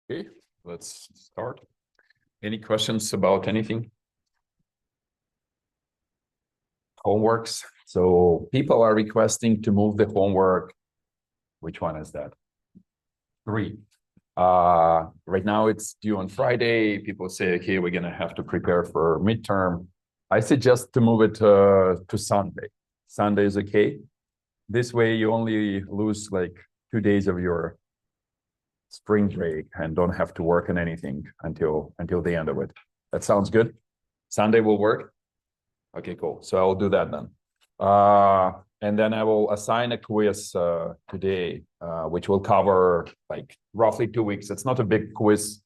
Okay, let's start. Any questions about anything? Homeworks. So people are requesting to move the homework. Which one is that? 3. Right now it's due on Friday. People say, okay, we're gonna have to prepare for midterm. I suggest to move it to Sunday. Sunday is okay. This way you only lose like 2 days of your spring break and don't have to work on anything until the end of it. That sounds good. Sunday will work. Okay, cool. So I'll do that then. And then I will assign a quiz today, which will cover like roughly 2 weeks. It's not a big quiz,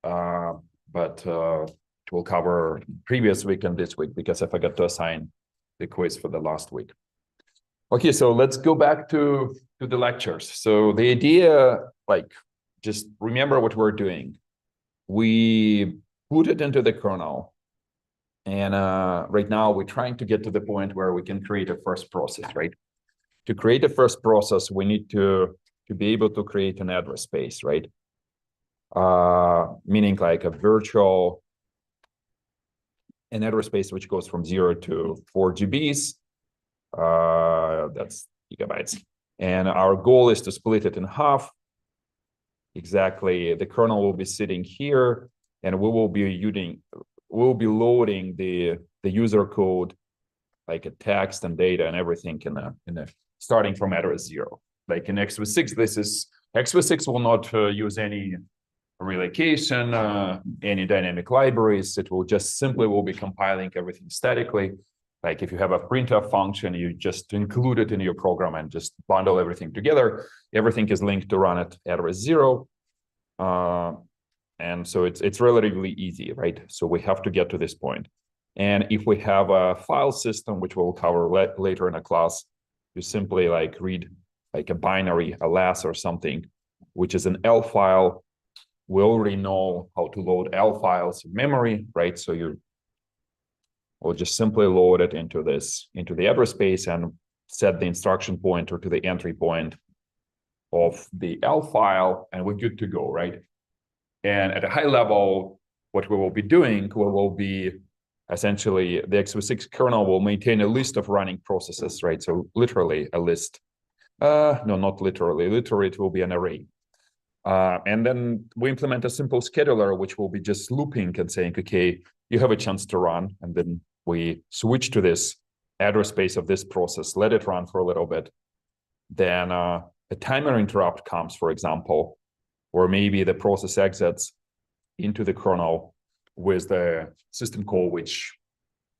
but it will cover previous week and this week because I forgot to assign the quiz for the last week. Okay, so let's go back to the lectures. So the idea, like, just remember what we're doing. We put it into the kernel. And right now we're trying to get to the point where we can create a first process, right? To create a first process, we need to be able to create an address space, right? Meaning like a virtual, an address space which goes from 0 to 4 GBs. That's gigabytes. And our goal is to split it in half. Exactly, the kernel will be sitting here, and we will be loading the user code, like a text and data and everything in the starting from address 0. Like in x86, x86 will not use any relocation, any dynamic libraries. It will just simply will be compiling everything statically. Like if you have a printf function, you just include it in your program and just bundle everything together. Everything is linked to run at address 0. And so it's relatively easy, right? So we have to get to this point. And if we have a file system, which we'll cover later in a class, you simply like read like a binary, a LAS or something, which is an L file. We already know how to load L files in memory, right? So we'll just simply load it into the address space and set the instruction pointer to the entry point of the L file, and we're good to go, right? And at a high level, what we will be doing will be essentially the x86 kernel will maintain a list of running processes, right? So literally a list. No, not literally. Literally, it will be an array. And then we implement a simple scheduler, which will be just looping and saying, okay, you have a chance to run. And then we switch to this address space of this process, let it run for a little bit. Then a timer interrupt comes, for example, or maybe the process exits into the kernel with the system call, which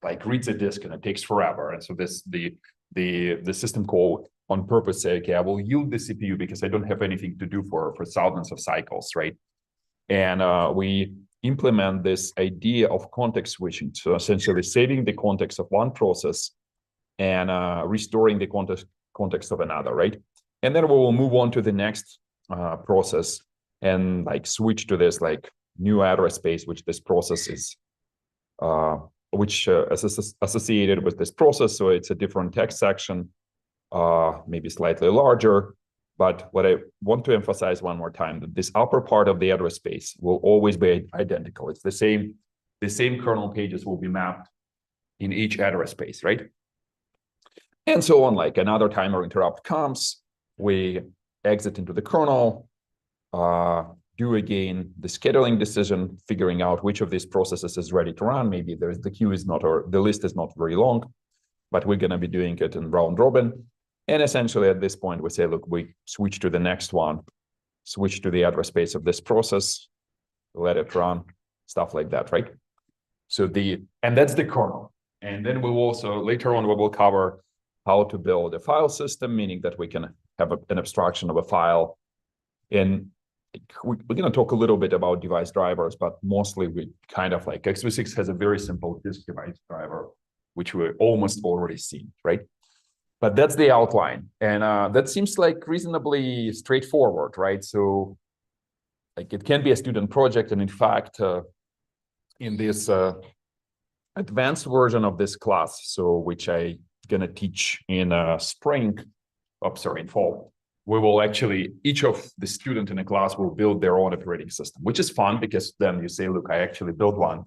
like reads a disk and it takes forever. And so the system call on purpose say, okay, I will yield the CPU because I don't have anything to do for thousands of cycles, right? And we implement this idea of context switching. So essentially saving the context of one process and restoring the context of another, right? And then we will move on to the next process and like switch to this like new address space, which this process is, associated with this process. So it's a different text section, maybe slightly larger. But what I want to emphasize one more time, that this upper part of the address space will always be identical. It's the same kernel pages will be mapped in each address space, right? And so on, like another timer interrupt comes, we exit into the kernel, do again the scheduling decision, figuring out which of these processes is ready to run. Maybe the queue is not, or the list is not very long, but we're going to be doing it in round robin. And essentially at this point, we say, look, we switch to the next one, switch to the address space of this process, let it run, stuff like that, right? So and that's the kernel. And then we'll also, later on, we will cover how to build a file system, meaning that we can have an abstraction of a file. And we're going to talk a little bit about device drivers, but mostly we kind of like x86 has a very simple disk device driver, which we almost already seen, right? But that's the outline. And that seems like reasonably straightforward, right? So like it can be a student project. And in fact, in this advanced version of this class, so which I going to teach in in fall, we will actually, each of the student in the class will build their own operating system, which is fun because then you say, look, I actually built one.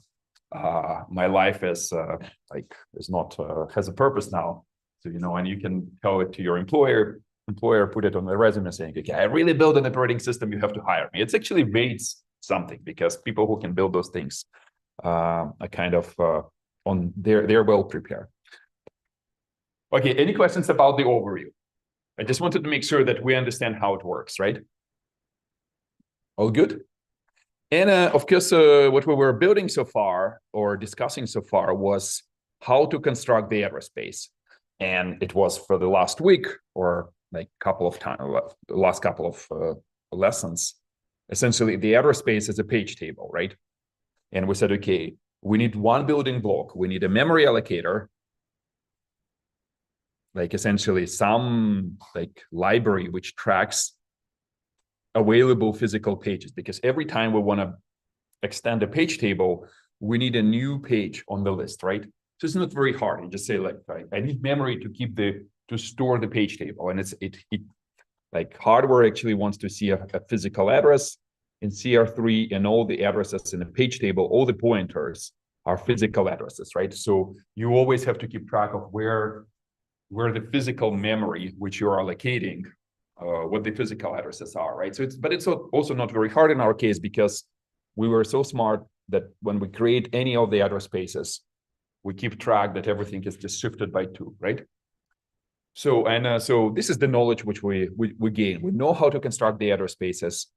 My life is not has a purpose now. So, and you can tell it to your employer, put it on their resume saying, okay, I really built an operating system, you have to hire me. It's actually rates something because people who can build those things are kind of they're well prepared. Okay, any questions about the overview? I just wanted to make sure that we understand how it works, right? All good? And of course, what we were building so far or discussing so far was how to construct the address space. And it was for the last week or like last couple of lessons. Essentially, the address space is a page table, right? And we said, okay, we need one building block. We need a memory allocator, like essentially some like library which tracks available physical pages, because every time we want to extend a page table, we need a new page on the list, right? So it's not very hard. You just say like, I need memory to store the page table, and it like hardware actually wants to see a physical address in CR3, and all the addresses in the page table, all the pointers are physical addresses, right? So you always have to keep track of where the physical memory which you are allocating, what the physical addresses are, right? So it's also not very hard in our case because we were so smart that when we create any of the address spaces, we keep track that everything is just shifted by 2, right? So so this is the knowledge which we gain. We know how to construct the address spaces.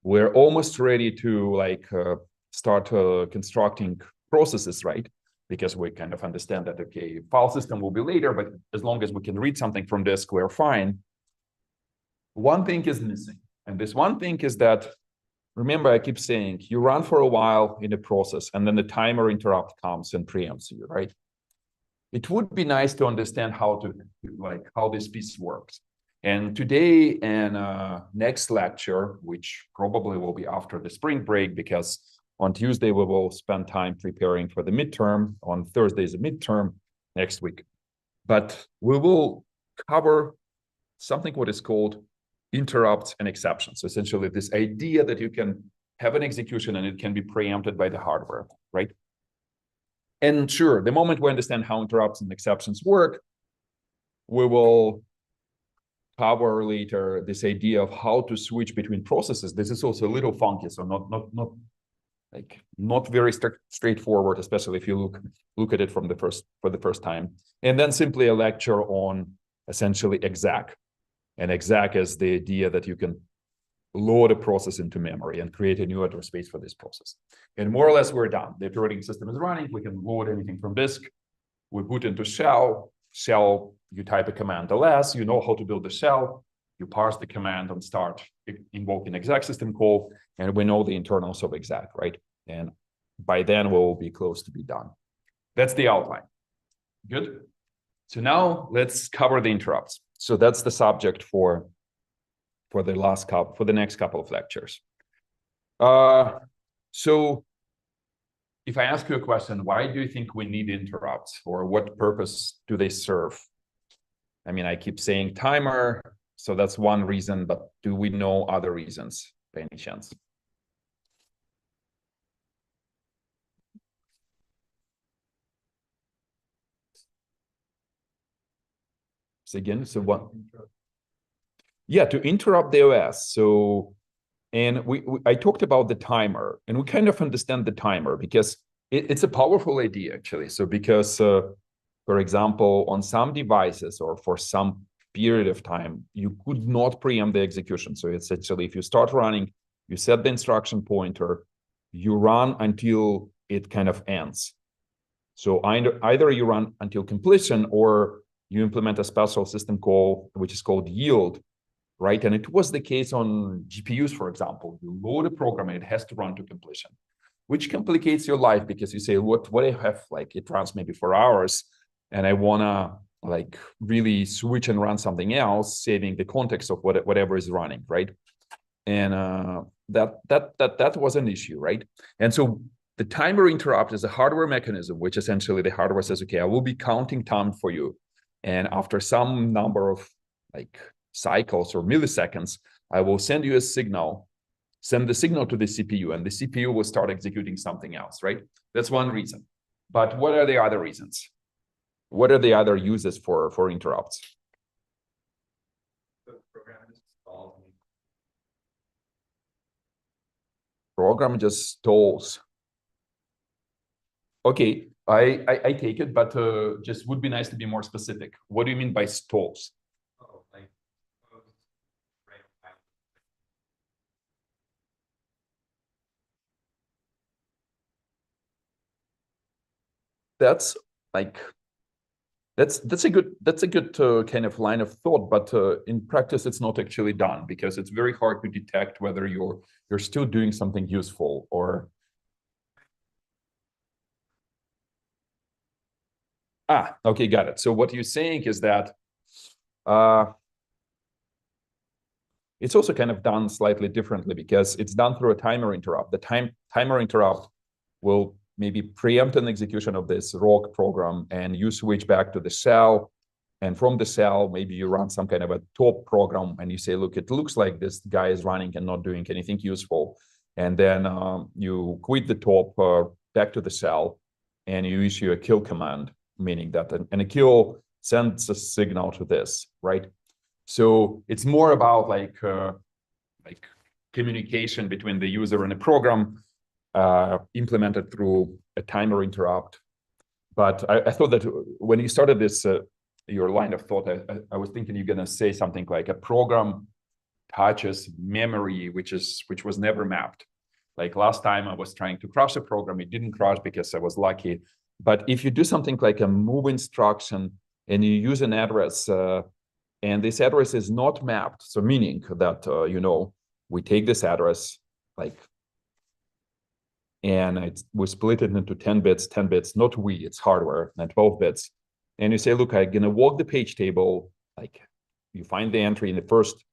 We're almost ready to start constructing processes, right? Because we kind of understand that, okay, file system will be later, but as long as we can read something from disk, we're fine. One thing is missing. And this one thing is that, remember, I keep saying, you run for a while in the process, and then the timer interrupt comes and preempts you, right? It would be nice to understand how this piece works. And today and next lecture, which probably will be after the spring break, because on Tuesday, we will spend time preparing for the midterm. On Thursday is a midterm next week. But we will cover something what is called interrupts and exceptions. So essentially this idea that you can have an execution and it can be preempted by the hardware, right? And sure, the moment we understand how interrupts and exceptions work, we will cover later this idea of how to switch between processes. This is also a little funky, so not very straightforward, especially if you look at it for the first time. And then simply a lecture on essentially exec. And exec is the idea that you can load a process into memory and create a new address space for this process. And more or less, we're done. The operating system is running. We can load anything from disk. We put into shell. Shell, you type a command ls. You know how to build a shell. You parse the command and start invoking exec system call. And we know the internals of exec, right? And by then, we'll be close to be done. That's the outline. Good. So now let's cover the interrupts. So that's the subject for the next couple of lectures. So if I ask you a question, why do you think we need interrupts, or what purpose do they serve? I mean, I keep saying timer, so that's one reason, but do we know other reasons by any chance? So again, so what? Yeah, to interrupt the OS. So, and I talked about the timer, and we kind of understand the timer because it's a powerful idea, actually. So because, for example, on some devices or for some period of time, you could not preempt the execution. So it's actually, if you start running, you set the instruction pointer, you run until it kind of ends. So either you run until completion or you implement a special system call, which is called yield, right? And it was the case on GPUs, for example. You load a program and it has to run to completion, which complicates your life because you say, what I have, like it runs maybe for hours and I wanna like really switch and run something else, saving the context of whatever is running, right? And that was an issue, right? And so the timer interrupt is a hardware mechanism, which essentially the hardware says, okay, I will be counting time for you. And after some number of like cycles or milliseconds, I will send you a signal, send the signal to the CPU, and the CPU will start executing something else, right? That's one reason. But what are the other reasons? What are the other uses for interrupts? Program just stalls. Okay, I take it, but just would be nice to be more specific. What do you mean by stalls? Oh, like, That's like that's a good kind of line of thought, but in practice it's not actually done because it's very hard to detect whether you're still doing something useful or okay, got it. So what you're saying is that it's also kind of done slightly differently because it's done through a timer interrupt. The timer interrupt will maybe preempt an execution of this ROC program, and you switch back to the cell. And from the cell, maybe you run some kind of a top program, and you say, look, it looks like this guy is running and not doing anything useful. And then you quit the top back to the cell, and you issue a kill command, meaning that a kill sends a signal to this, right? So it's more about like communication between the user and the program implemented through a timer interrupt. But I thought that when you started this, your line of thought, I was thinking you're going to say something like a program touches memory, which was never mapped. Like last time I was trying to crash a program, it didn't crash because I was lucky. But if you do something like a move instruction and you use an address, and this address is not mapped, so meaning that, we take this address, like, and we split it into 10 bits, not we, it's hardware, and 12 bits. And you say, look, I'm going to walk the page table, like you find the entry in the first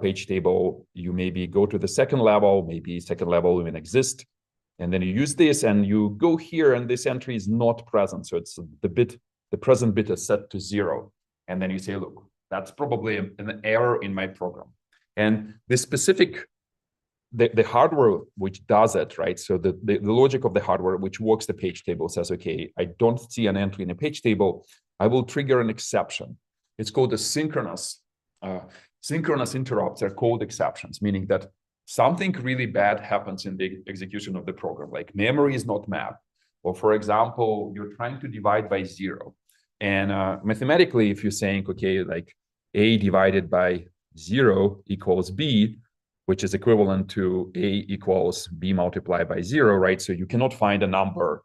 page table, you maybe go to the second level, maybe second level even exist, and then you use this and you go here and this entry is not present. So it's the present bit is set to 0. And then you say, look, that's probably an error in my program. And the specific, the hardware which does it, right? So the logic of the hardware which works the page table says, okay, I don't see an entry in a page table, I will trigger an exception. It's called a synchronous interrupts are called exceptions, meaning that something really bad happens in the execution of the program, like memory is not mapped, or for example, you're trying to divide by 0. And mathematically, if you're saying, okay, like A divided by 0 equals B, which is equivalent to A equals B multiplied by 0, right? So you cannot find a number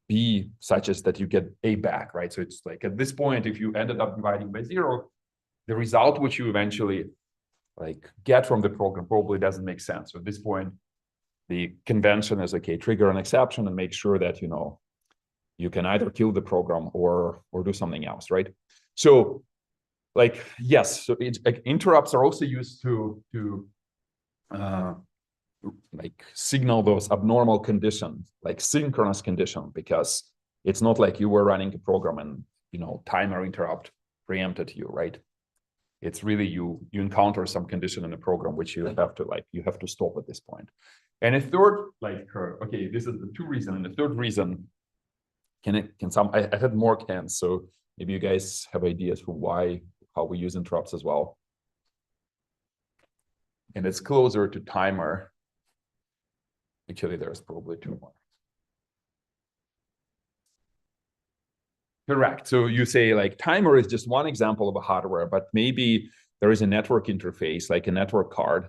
B such as that you get A back, right? So it's like at this point, if you ended up dividing by 0, the result which you eventually like get from the program probably doesn't make sense. So at this point, the convention is, okay, trigger an exception and make sure that, you can either kill the program or do something else, right? So like, yes, so interrupts are also used to like signal those abnormal conditions, like synchronous condition, because it's not like you were running a program and, timer interrupt preempted you, right? It's really you encounter some condition in the program which you have to stop at this point. And a third, okay, this is the 2 reasons. And the third reason, I had more cans, so maybe you guys have ideas for how we use interrupts as well. And it's closer to timer. Actually, there's probably 2 more. Correct. So you say like timer is just one example of a hardware, but maybe there is a network interface, like a network card,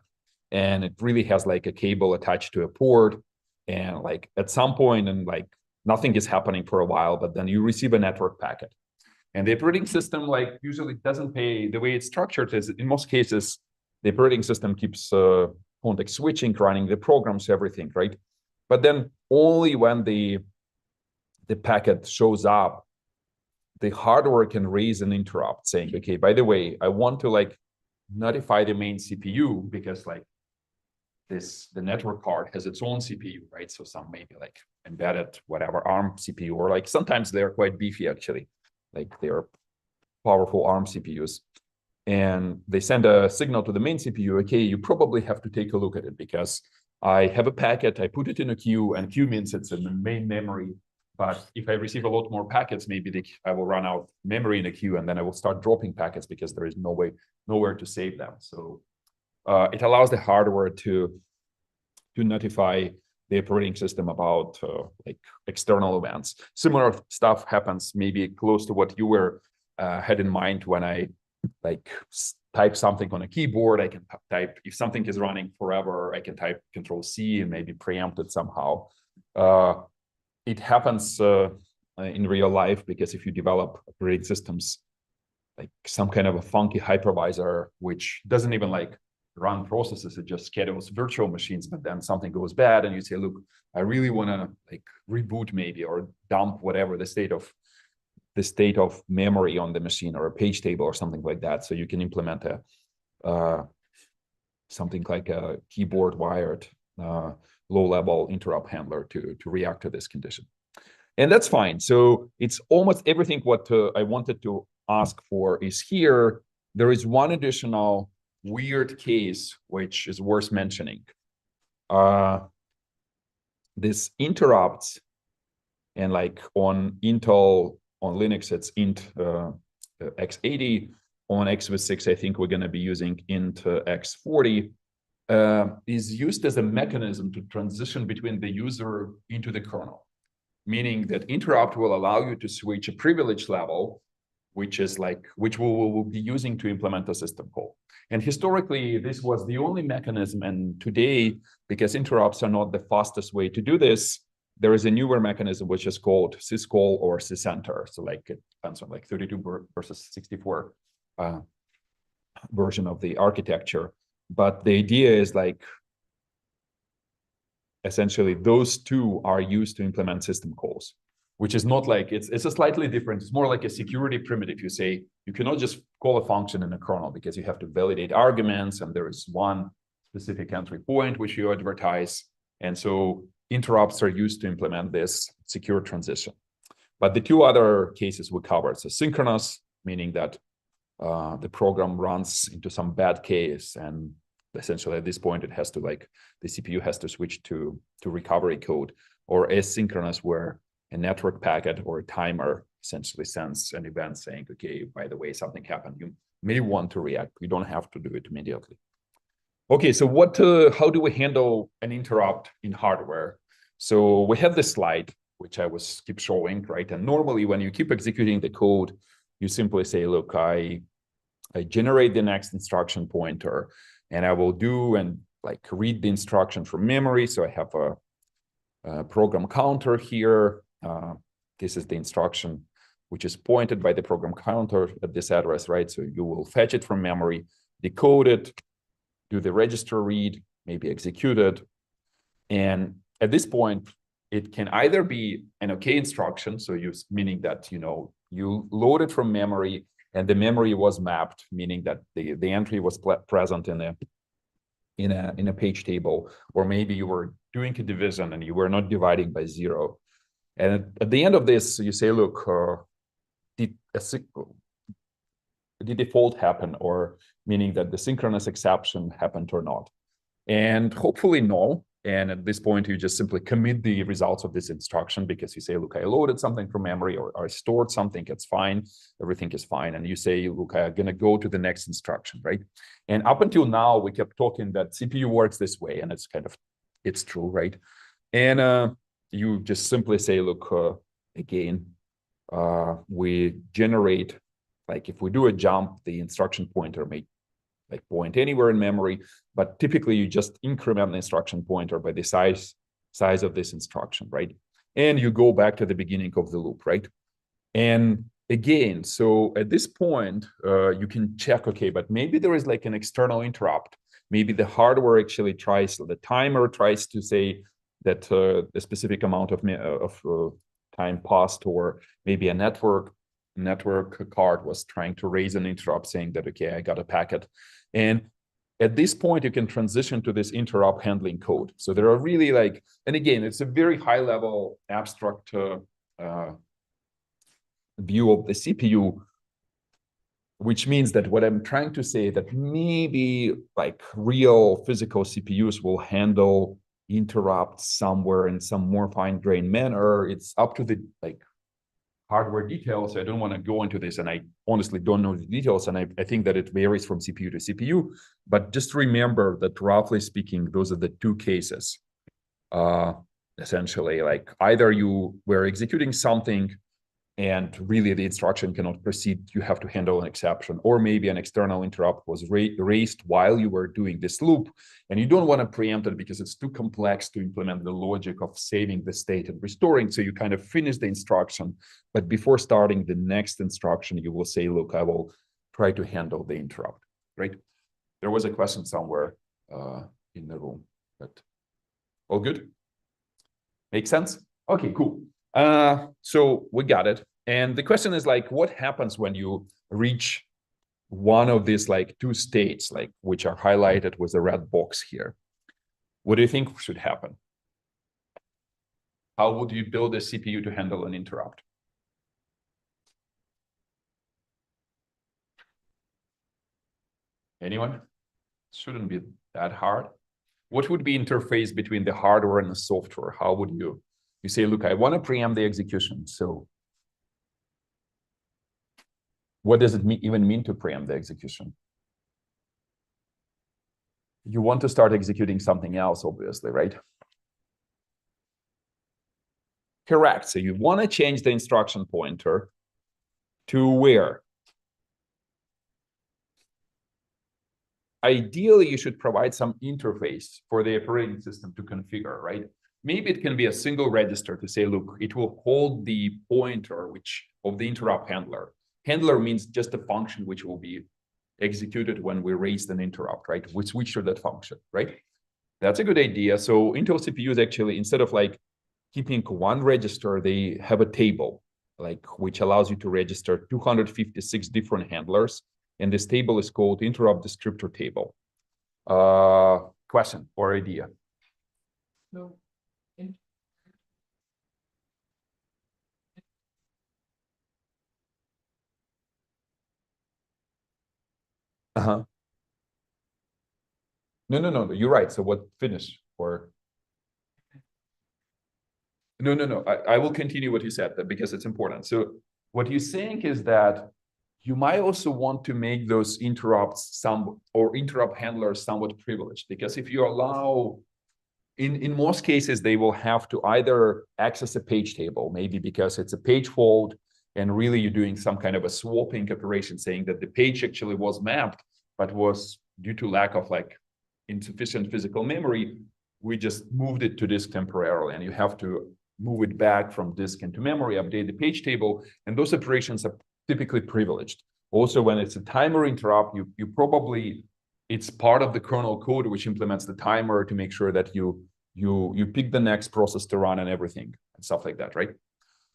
and it really has like a cable attached to a port. And like at some point, and like nothing is happening for a while, but then you receive a network packet. And the operating system like usually doesn't pay. The way it's structured is in most cases, the operating system keeps context switching, running the programs, everything, right? But then only when the packet shows up, the hardware can raise an interrupt saying, okay, by the way, I want to like notify the main CPU because like the network card has its own CPU, right? So some maybe like embedded, whatever, ARM CPU, or like sometimes they're quite beefy actually, like they're powerful ARM CPUs. and they send a signal to the main CPU, okay, you probably have to take a look at it because I have a packet, I put it in a queue, and queue means it's in the main memory. But if I receive a lot more packets, maybe I will run out memory in the queue, and then I will start dropping packets because there is nowhere to save them. So it allows the hardware to notify the operating system about like external events. Similar stuff happens maybe close to what you were had in mind when I like type something on a keyboard. I can type, if something is running forever, I can type Control-C and maybe preempt it somehow. It happens in real life because if you develop operating systems, like some kind of a funky hypervisor, which doesn't even like run processes, it just schedules virtual machines, but then something goes bad and you say, look, I really want to like reboot maybe or dump whatever the state of memory on the machine or a page table or something like that. So you can implement a something like a keyboard wired low-level interrupt handler to react to this condition. And that's fine. So it's almost everything what I wanted to ask for is here. There is one additional weird case which is worth mentioning. This interrupts, and like on Intel, on Linux, it's int x80. On x86, I think we're going to be using int x40. Is used as a mechanism to transition between the user into the kernel, meaning that interrupt will allow you to switch a privilege level, which we will be using to implement a system call. And historically, this was the only mechanism. And today, because interrupts are not the fastest way to do this, there is a newer mechanism which is called syscall or sysenter. So like it depends on like 32 versus 64 version of the architecture. But the idea is like essentially those two are used to implement system calls, which is not like, it's a slightly different, it's more like a security primitive. You say, you cannot just call a function in a kernel because you have to validate arguments and there is one specific entry point which you advertise. And so interrupts are used to implement this secure transition. But the two other cases we covered, so synchronous, meaning that the program runs into some bad case and essentially at this point it has to like, the CPU has to switch to recovery code, or asynchronous where a network packet or a timer essentially sends an event saying, okay, by the way, something happened. You may want to react. You don't have to do it immediately. Okay, so how do we handle an interrupt in hardware? So we have this slide, which I was keep showing, right? And normally when you keep executing the code, you simply say, look, I generate the next instruction pointer and I will do and like read the instruction from memory. So I have a program counter here. This is the instruction which is pointed by the program counter at this address, right? So you will fetch it from memory, decode it, do the register read, maybe execute it. And at this point, it can either be an OK instruction, so meaning that you load it from memory and the memory was mapped, meaning that the entry was present in a page table, or maybe you were doing a division and you were not dividing by 0. And at the end of this, you say, look, did the default happen, or meaning that the synchronous exception happened or not? And hopefully no. And at this point, you just simply commit the results of this instruction because you say, look, I loaded something from memory or I stored something, it's fine, everything is fine. And you say, look, I'm going to go to the next instruction, right? And up until now, we kept talking that CPU works this way, and it's true, right? And you just simply say, look, again, we generate, like if we do a jump, the instruction pointer may like point anywhere in memory, but typically you just increment the instruction pointer by the size of this instruction, right? And you go back to the beginning of the loop, right? And again, so at this point, you can check, okay, but maybe there is like an external interrupt. Maybe the hardware actually the timer tries to say that a specific amount of time passed, or maybe a network card was trying to raise an interrupt saying that, okay, I got a packet. And at this point, you can transition to this interrupt handling code. So there are really like, and again, it's a very high level abstract view of the CPU, which means that what I'm trying to say that maybe like real physical CPUs will handle interrupts somewhere in some more fine-grained manner. It's up to the like hardware details. I don't want to go into this, and I honestly don't know the details, and I think that it varies from CPU to CPU. But just remember that roughly speaking, those are the two cases. Essentially, like either you were executing something and really the instruction cannot proceed, you have to handle an exception, or maybe an external interrupt was raised while you were doing this loop, and you don't want to preempt it because it's too complex to implement the logic of saving the state and restoring. So you kind of finish the instruction, but before starting the next instruction, you will say, look, I will try to handle the interrupt, right? There was a question somewhere in the room, but all good? Make sense? Okay, cool. So we got it. And the question is like, what happens when you reach one of these like two states, like which are highlighted with a red box here? What do you think should happen? How would you build a CPU to handle an interrupt? Anyone? Shouldn't be that hard. What would be interface between the hardware and the software? How would you say, look, I want to preempt the execution. So what does it even mean to preempt the execution? You want to start executing something else, obviously, right? Correct. So you want to change the instruction pointer to where? Ideally, you should provide some interface for the operating system to configure, right? Maybe it can be a single register to say, look, it will hold the pointer of the interrupt handler. Handler means just a function which will be executed when we raise an interrupt, right? We switch to that function, right? That's a good idea. So Intel CPUs actually, instead of like keeping one register, they have a table, like which allows you to register 256 different handlers. And this table is called interrupt descriptor table. Question or idea? No. Uh-huh. No. You're right. So what finish or? No. I will continue what you said because it's important. So what you're saying is that you might also want to make those interrupts interrupt handlers somewhat privileged, because if you allow, in most cases, they will have to either access a page table, maybe because it's a page fault, and really you're doing some kind of a swapping operation saying that the page actually was mapped, but was due to lack of like insufficient physical memory, we just moved it to disk temporarily, and you have to move it back from disk into memory, update the page table, and those operations are typically privileged. Also, when it's a timer interrupt, you probably, it's part of the kernel code which implements the timer to make sure that you pick the next process to run and everything and stuff like that, right?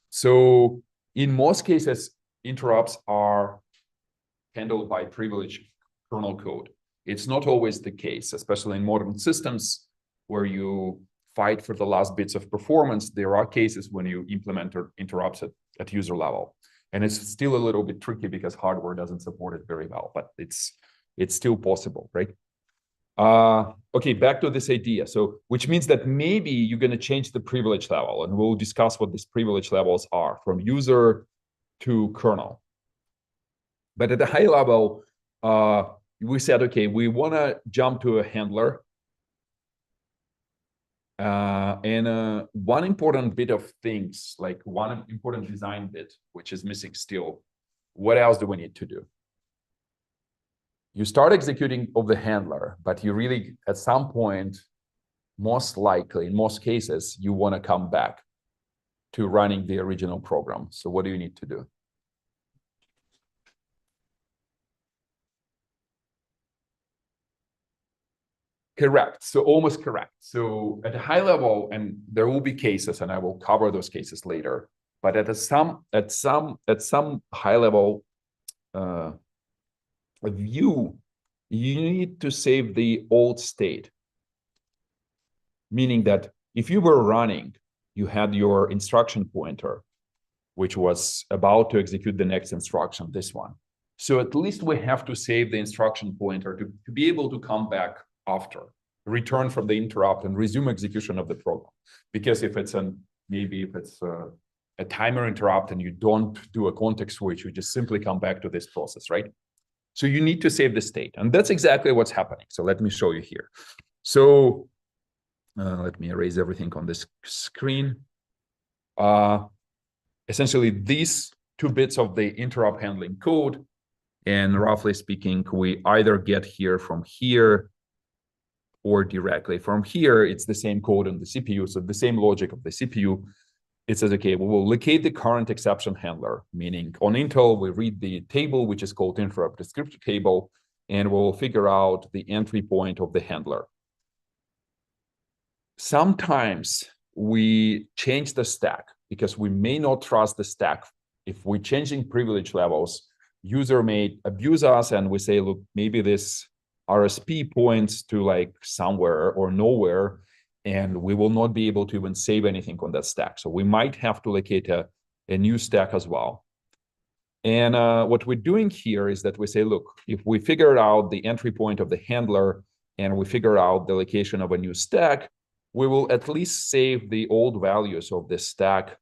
So in most cases, interrupts are handled by privileged kernel code. It's not always the case, especially in modern systems where you fight for the last bits of performance. There are cases when you implement interrupts at user level. And it's still a little bit tricky because hardware doesn't support it very well, but it's still possible, right? Okay, back to this idea. So, which means that maybe you're going to change the privilege level, and we'll discuss what these privilege levels are from user to kernel. But at a high level, we said, okay, we want to jump to a handler. And one important bit of things, like one important design bit, which is missing still, what else do we need to do? You start executing of the handler, but you really, at some point, most likely, in most cases, you want to come back to running the original program. So what do you need to do? Correct. So almost correct. So at a high level, and there will be cases, and I will cover those cases later. But at some high level view, you need to save the old state. Meaning that if you were running, you had your instruction pointer, which was about to execute the next instruction, this one. So at least we have to save the instruction pointer to be able to come back after, return from the interrupt and resume execution of the program. Because if it's maybe if it's a timer interrupt and you don't do a context switch, you just simply come back to this process, right? So you need to save the state. And that's exactly what's happening. So let me show you here. So let me erase everything on this screen. Essentially, these 2 bits of the interrupt handling code, and roughly speaking, we either get here from here or directly from here. It's the same code on the CPU, so the same logic of the CPU. It says, okay, we will locate the current exception handler, meaning on Intel, we read the table, which is called interrupt descriptor table, and we'll figure out the entry point of the handler. Sometimes we change the stack because we may not trust the stack. If we're changing privilege levels, user may abuse us and we say, look, maybe this RSP points to like somewhere or nowhere, and we will not be able to even save anything on that stack. So we might have to locate a new stack as well. And what we're doing here is that we say, look, if we figure out the entry point of the handler and we figure out the location of a new stack, we will at least save the old values of the stack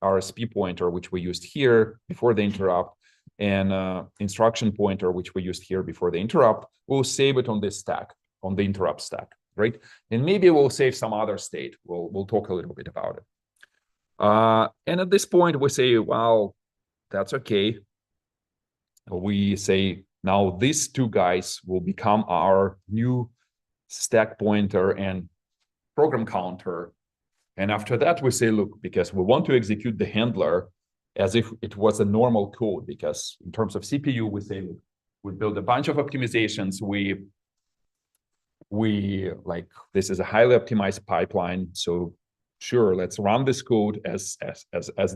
RSP pointer, which we used here before the interrupt, and instruction pointer, which we used here before the interrupt. We'll save it on this stack, on the interrupt stack, right? And maybe we'll save some other state. We'll talk a little bit about it. And at this point, we say, well, that's okay. We say, now these 2 guys will become our new stack pointer and program counter. And after that, we say, look, because we want to execute the handler as if it was a normal code, because in terms of CPU, we say, we build a bunch of optimizations. We like, this is a highly optimized pipeline. So sure, let's run this code as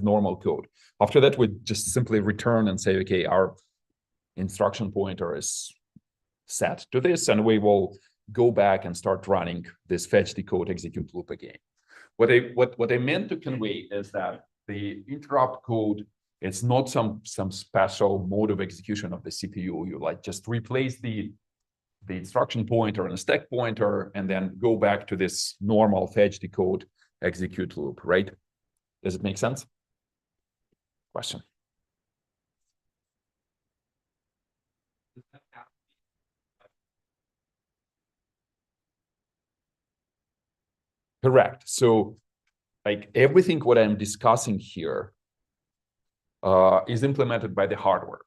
normal code. After that, we just simply return and say, okay, our instruction pointer is set to this, and we will go back and start running this fetch, decode, execute loop again. What I meant to convey is that the interrupt code, it's not some special mode of execution of the CPU. You like just replace the instruction pointer and a stack pointer, and then go back to this normal fetch, decode, execute loop, right? Does it make sense? Question? Correct. So like everything what I'm discussing here is implemented by the hardware.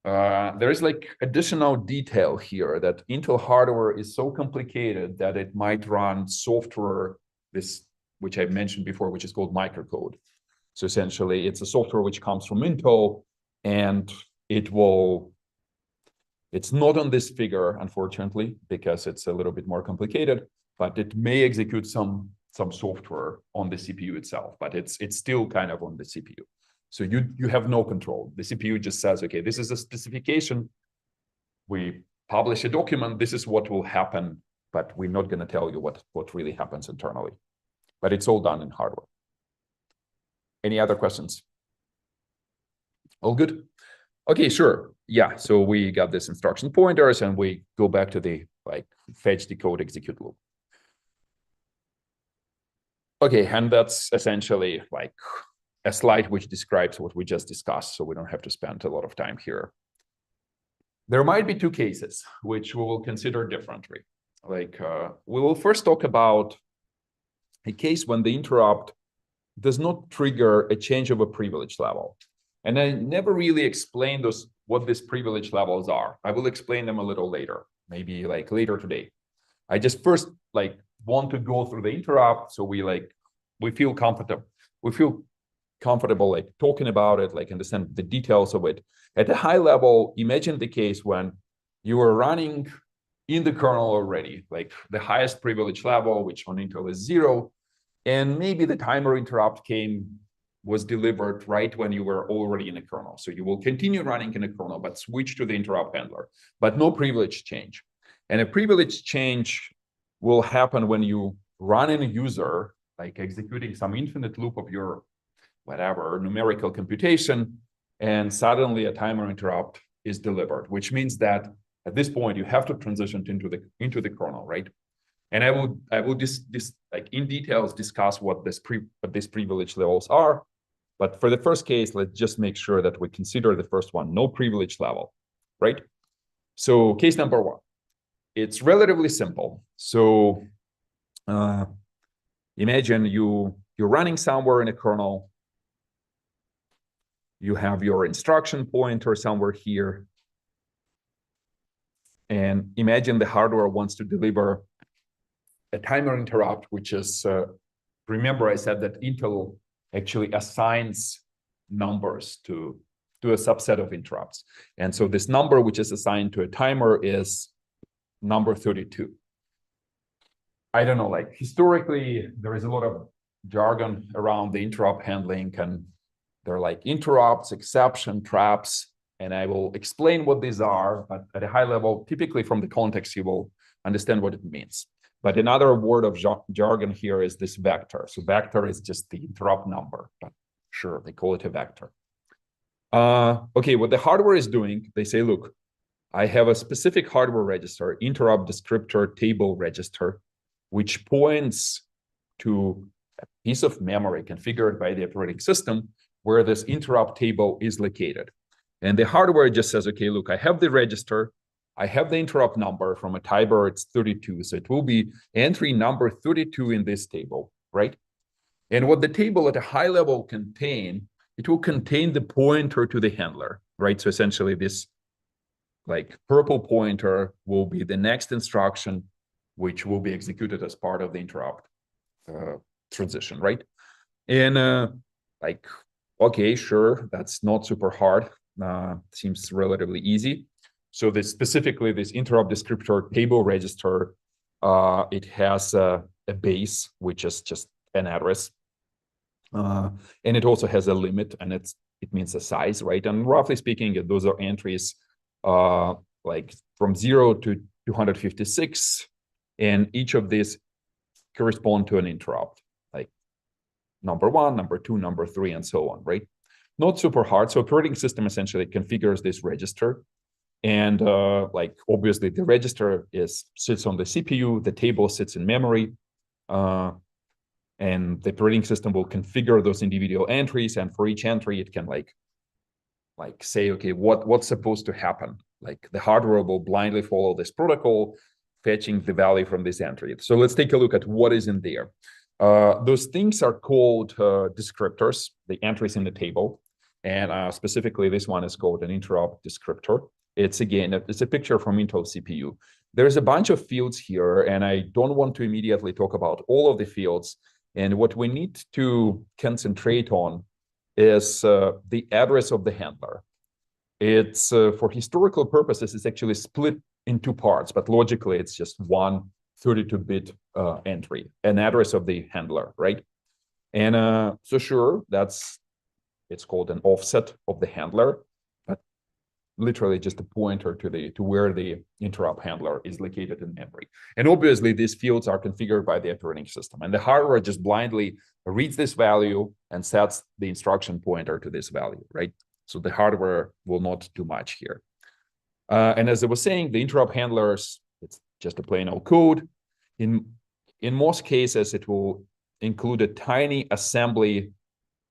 There is like additional detail here that Intel hardware is so complicated that it might run software, this which I mentioned before, which is called microcode. So essentially, it's a software which comes from Intel, and it's not on this figure, unfortunately, because it's a little bit more complicated, but it may execute some software on the CPU itself, but it's still kind of on the CPU. So you have no control. The CPU just says, okay, this is a specification. We publish a document. This is what will happen, but we're not going to tell you what really happens internally. But it's all done in hardware. Any other questions? All good? Okay, sure. Yeah, so we got this instruction pointers, and we go back to the like fetch, decode, execute loop. Okay, and that's essentially like a slide which describes what we just discussed, so we don't have to spend a lot of time here. There might be 2 cases which we will consider differently. Like we will first talk about a case when the interrupt does not trigger a change of a privilege level. And I never really explained what these privilege levels are. I will explain them a little later, maybe like later today. I just first like want to go through the interrupt, so we feel comfortable. We feel comfortable like talking about it, like understand the details of it. At a high level, imagine the case when you are running in the kernel already, like the highest privilege level, which on Intel is 0, and maybe the timer interrupt was delivered right when you were already in a kernel. So you will continue running in a kernel, but switch to the interrupt handler, but no privilege change. And a privilege change will happen when you run in a user, like executing some infinite loop of your whatever numerical computation, and suddenly a timer interrupt is delivered, which means that at this point you have to transition into the kernel, right? And I will like in details discuss what these privilege levels are. But for the first case, let's just make sure that we consider the first one, no privilege level, right? So case number one, it's relatively simple. So imagine you're running somewhere in a kernel. You have your instruction pointer somewhere here. And imagine the hardware wants to deliver a timer interrupt, which is, remember I said that Intel actually assigns numbers to a subset of interrupts. And so this number, which is assigned to a timer, is number 32. I don't know, like historically, there is a lot of jargon around the interrupt handling, and they're like interrupts, exception, traps, and I will explain what these are, but at a high level, typically from the context, you will understand what it means. But another word of jargon here is this vector. So vector is just the interrupt number, but sure, they call it a vector. Okay, what the hardware is doing, they say, look, I have a specific hardware register, interrupt descriptor table register, which points to a piece of memory configured by the operating system where this interrupt table is located. And the hardware just says, okay, look, I have the register, I have the interrupt number from a timer, it's 32. So it will be entry number 32 in this table, right? And what the table at a high level contain, it will contain the pointer to the handler, right? So essentially this like purple pointer will be the next instruction, which will be executed as part of the interrupt transition, right? And like, okay, sure, that's not super hard. Seems relatively easy. So specifically this interrupt descriptor table register, it has a base, which is just an address. And it also has a limit, and it means a size, right? And roughly speaking, those are entries like from 0 to 256, and each of these correspond to an interrupt, like number 1, number 2, number 3, and so on, right? Not super hard. So operating system essentially configures this register. And like obviously the register sits on the CPU, the table sits in memory, and the operating system will configure those individual entries. And for each entry, it can like say, okay, what's supposed to happen? Like the hardware will blindly follow this protocol, fetching the value from this entry. So let's take a look at what is in there. Those things are called descriptors, the entries in the table. And specifically, this one is called an interrupt descriptor. It's a picture from Intel CPU. There's a bunch of fields here, and I don't want to immediately talk about all of the fields. And what we need to concentrate on is the address of the handler. It's for historical purposes, it's actually split in two parts, but logically it's just one 32-bit entry, an address of the handler, right? And so sure, it's called an offset of the handler, but literally just a pointer to where the interrupt handler is located in memory. And obviously these fields are configured by the operating system, and the hardware just blindly reads this value and sets the instruction pointer to this value, right? So the hardware will not do much here. And as I was saying, the interrupt handlers, it's just a plain old code. In most cases, it will include a tiny assembly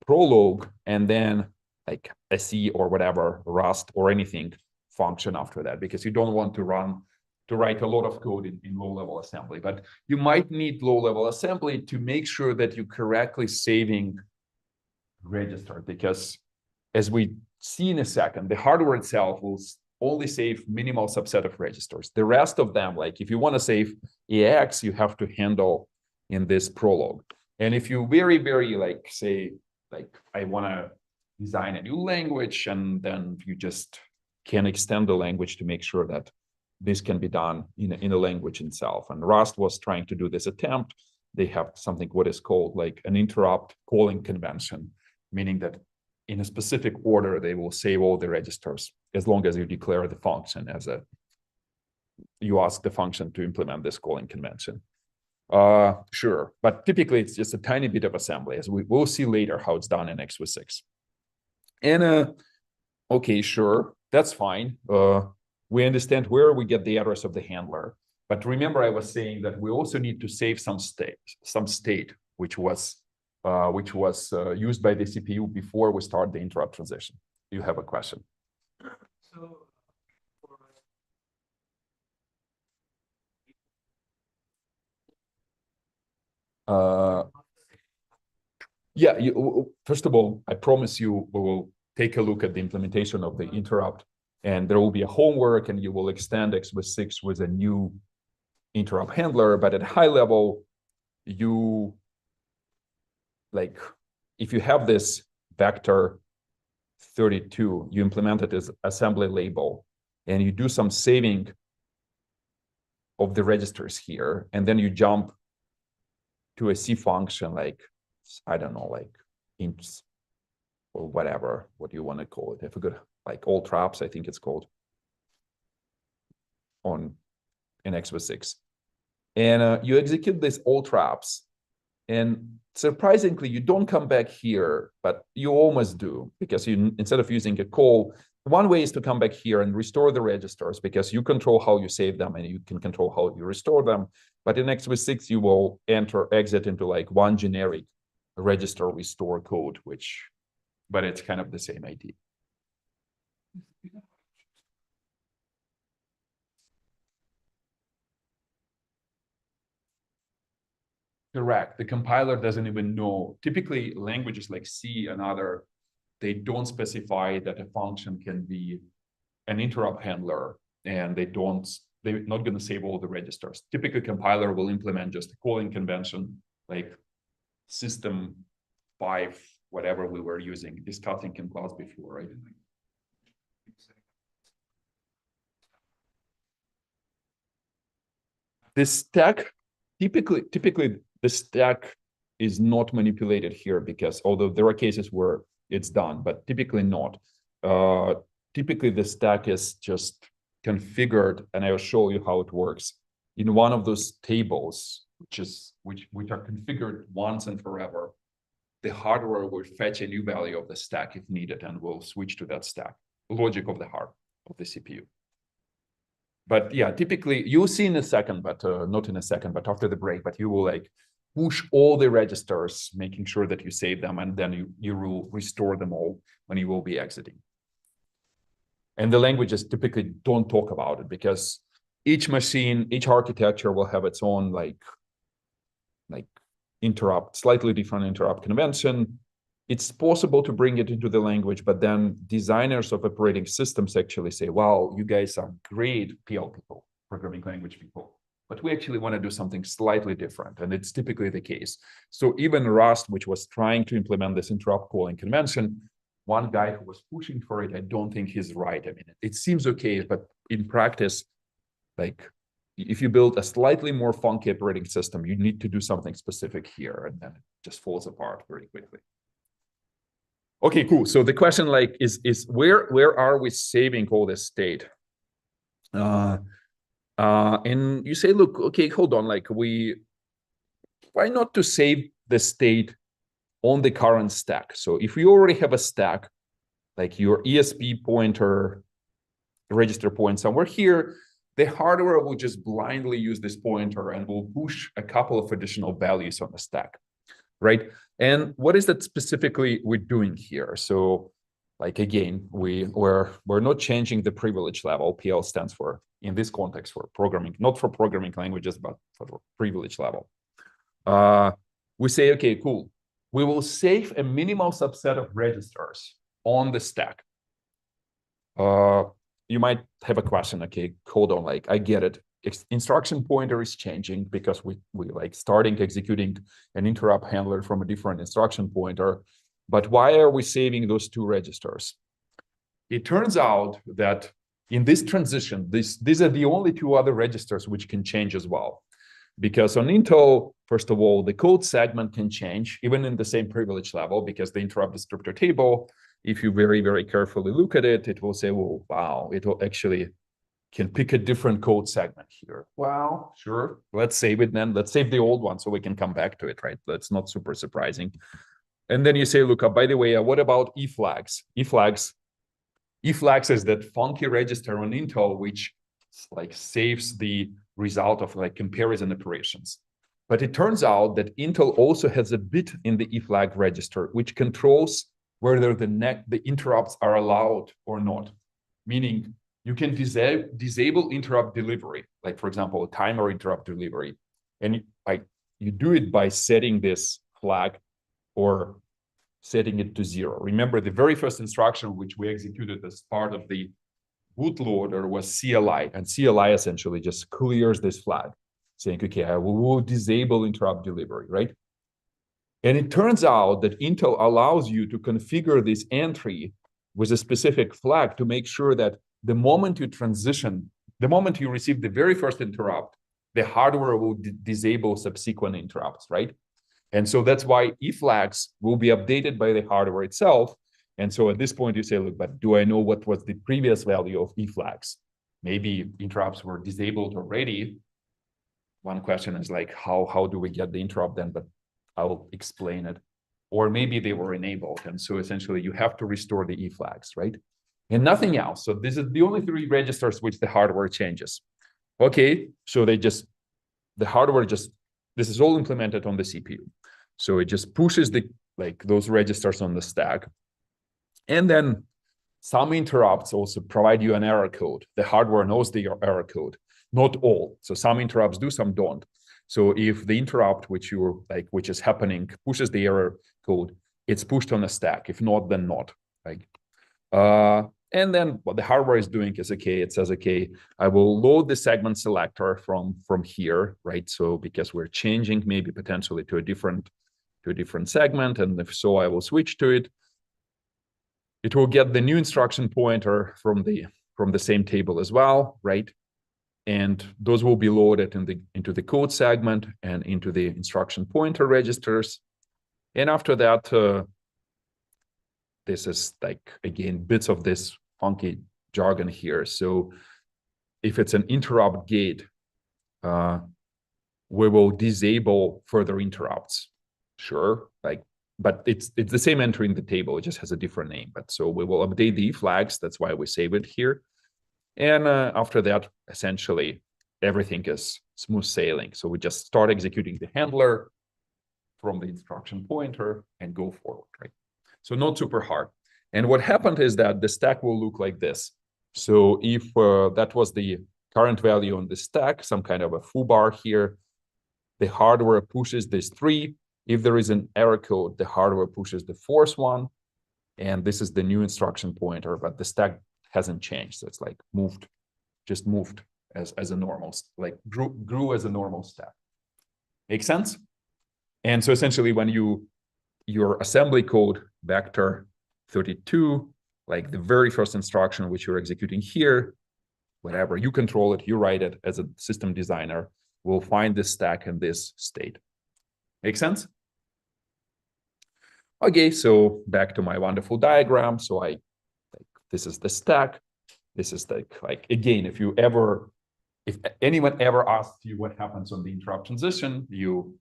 prologue and then like a C or whatever, Rust or anything function after that, because you don't want to write a lot of code in low-level assembly. But you might need low-level assembly to make sure that you're correctly saving register, because as we see in a second, the hardware itself will only save minimal subset of registers. The rest of them, like if you want to save EX, you have to handle in this prologue. And if you very, very like say, like I want to design a new language, and then you just can extend the language to make sure that this can be done in the language itself. And Rust was trying to do this attempt. They have something what is called like an interrupt calling convention, meaning that in a specific order, they will save all the registers as long as you declare the function you ask the function to implement this calling convention. Sure, but typically it's just a tiny bit of assembly, as we'll see later how it's done in x86. And okay, sure, that's fine. We understand where we get the address of the handler. But remember, I was saying that we also need to save some state, which was used by the CPU before we start the interrupt transition. You have a question? So, Yeah, first of all, I promise you we will take a look at the implementation of the interrupt, and there will be a homework, and you will extend x86 with a new interrupt handler. But at high level, you like if you have this vector 32, you implement it as assembly label, and you do some saving of the registers here, and then you jump to a C function like, I don't know, like ints or whatever, what you want to call it. I forgot, like all traps, I think it's called on in x86. And you execute this all traps, and surprisingly, you don't come back here, but you almost do, because you, instead of using a call, one way is to come back here and restore the registers, because you control how you save them and you can control how you restore them. But in x86, you will exit into like one generic register restore code, but it's kind of the same idea. Correct. The compiler doesn't even know. Typically, languages like C and other, they don't specify that a function can be an interrupt handler, and they're not going to save all the registers. Typically, compiler will implement just a calling convention like system 5, whatever we were discussing in class before, right? This stack, typically the stack is not manipulated here, because although there are cases where it's done, but typically not. Typically the stack is just configured, and I will show you how it works in one of those tables, which are configured once and forever. The hardware will fetch a new value of the stack if needed, and will switch to that stack. Logic of the heart of the CPU. But yeah, typically you'll see in a second, but not in a second, but after the break, but you will like push all the registers, making sure that you save them, and then you will restore them all when you will be exiting. And the languages typically don't talk about it, because each machine, each architecture will have its own like interrupt, slightly different interrupt convention. It's possible to bring it into the language, but then designers of operating systems actually say, wow, you guys are great PL people, programming language people, but we actually want to do something slightly different. And it's typically the case. So even Rust, which was trying to implement this interrupt calling convention, one guy who was pushing for it, I don't think he's right. I mean, it seems okay, but in practice, like if you build a slightly more funky operating system, you need to do something specific here, and then it just falls apart very quickly. Okay, cool. So the question like is where are we saving all this state? And you say, look, okay, hold on, like why not to save the state on the current stack? So if you already have a stack, like your ESP pointer register point somewhere here, the hardware will just blindly use this pointer and will push a couple of additional values on the stack, right? And what is that specifically we're doing here? So like, again, we're not changing the privilege level. PL stands for, in this context, for programming, not for programming languages, but for the privilege level. We say, okay, cool. We will save a minimal subset of registers on the stack. You might have a question, okay, hold on, like I get it. Instruction pointer is changing because we like executing an interrupt handler from a different instruction pointer. But why are we saving those two registers? It turns out that in this transition, these are the only two other registers which can change as well. Because on Intel, first of all, the code segment can change even in the same privilege level, because the interrupt descriptor table, if you very, very carefully look at it, it will say, well, wow, it will actually can pick a different code segment here. Wow, sure. Let's save it then. Let's save the old one so we can come back to it, right? That's not super surprising. And then you say, look, by the way, what about E flags? E flags E-flags is that funky register on Intel, which like saves the result of like comparison operations. But it turns out that Intel also has a bit in the E-flag register, which controls whether the interrupts are allowed or not. Meaning you can disable interrupt delivery, like for example, a timer interrupt delivery. And like you do it by setting this flag or setting it to 0. Remember, the very first instruction which we executed as part of the bootloader was CLI, and CLI essentially just clears this flag, saying, okay, I will disable interrupt delivery, right? And it turns out that Intel allows you to configure this entry with a specific flag to make sure that the moment you transition, the moment you receive the very first interrupt, the hardware will disable subsequent interrupts, right? And so that's why E-flags will be updated by the hardware itself. And so at this point you say, look, but do I know what was the previous value of E-flags? Maybe interrupts were disabled already. One question is like, how do we get the interrupt then? But I'll explain it. Or maybe they were enabled. And so essentially you have to restore the E-flags, right? And nothing else. So this is the only 3 registers which the hardware changes. Okay, so the hardware this is all implemented on the CPU. So it just pushes those registers on the stack. And then some interrupts also provide you an error code. The hardware knows the error code, not all. So some interrupts do, some don't. So if the interrupt which is happening pushes the error code, it's pushed on the stack. If not, then not. Right? And then what the hardware is doing is, okay, it says, okay, I will load the segment selector from here, right? So because we're changing maybe potentially to a different segment, and if so, I will switch to it. It will get the new instruction pointer from the same table as well, right? And those will be loaded into the code segment and into the instruction pointer registers. And after that, this is like, again, bits of this funky jargon here. So if it's an interrupt gate, we will disable further interrupts. Sure, but it's the same entry in the table. It just has a different name. But so we will update the flags. That's why we save it here. And after that, essentially, everything is smooth sailing. So we just start executing the handler from the instruction pointer and go forward, right? So not super hard. And what happened is that the stack will look like this. So if that was the current value on the stack, some kind of a foobar here, the hardware pushes this 3. If there is an error code, the hardware pushes the 4th one. And this is the new instruction pointer, but the stack hasn't changed. So it's like moved as a normal, like grew as a normal stack. Make sense? And so essentially when your assembly code vector 32, like the very first instruction which you're executing here, whatever, you control it, you write it as a system designer, will find this stack in this state. Make sense? Okay, so back to my wonderful diagram. So this is the stack. This is like again, if anyone ever asks you what happens on the interrupt transition, you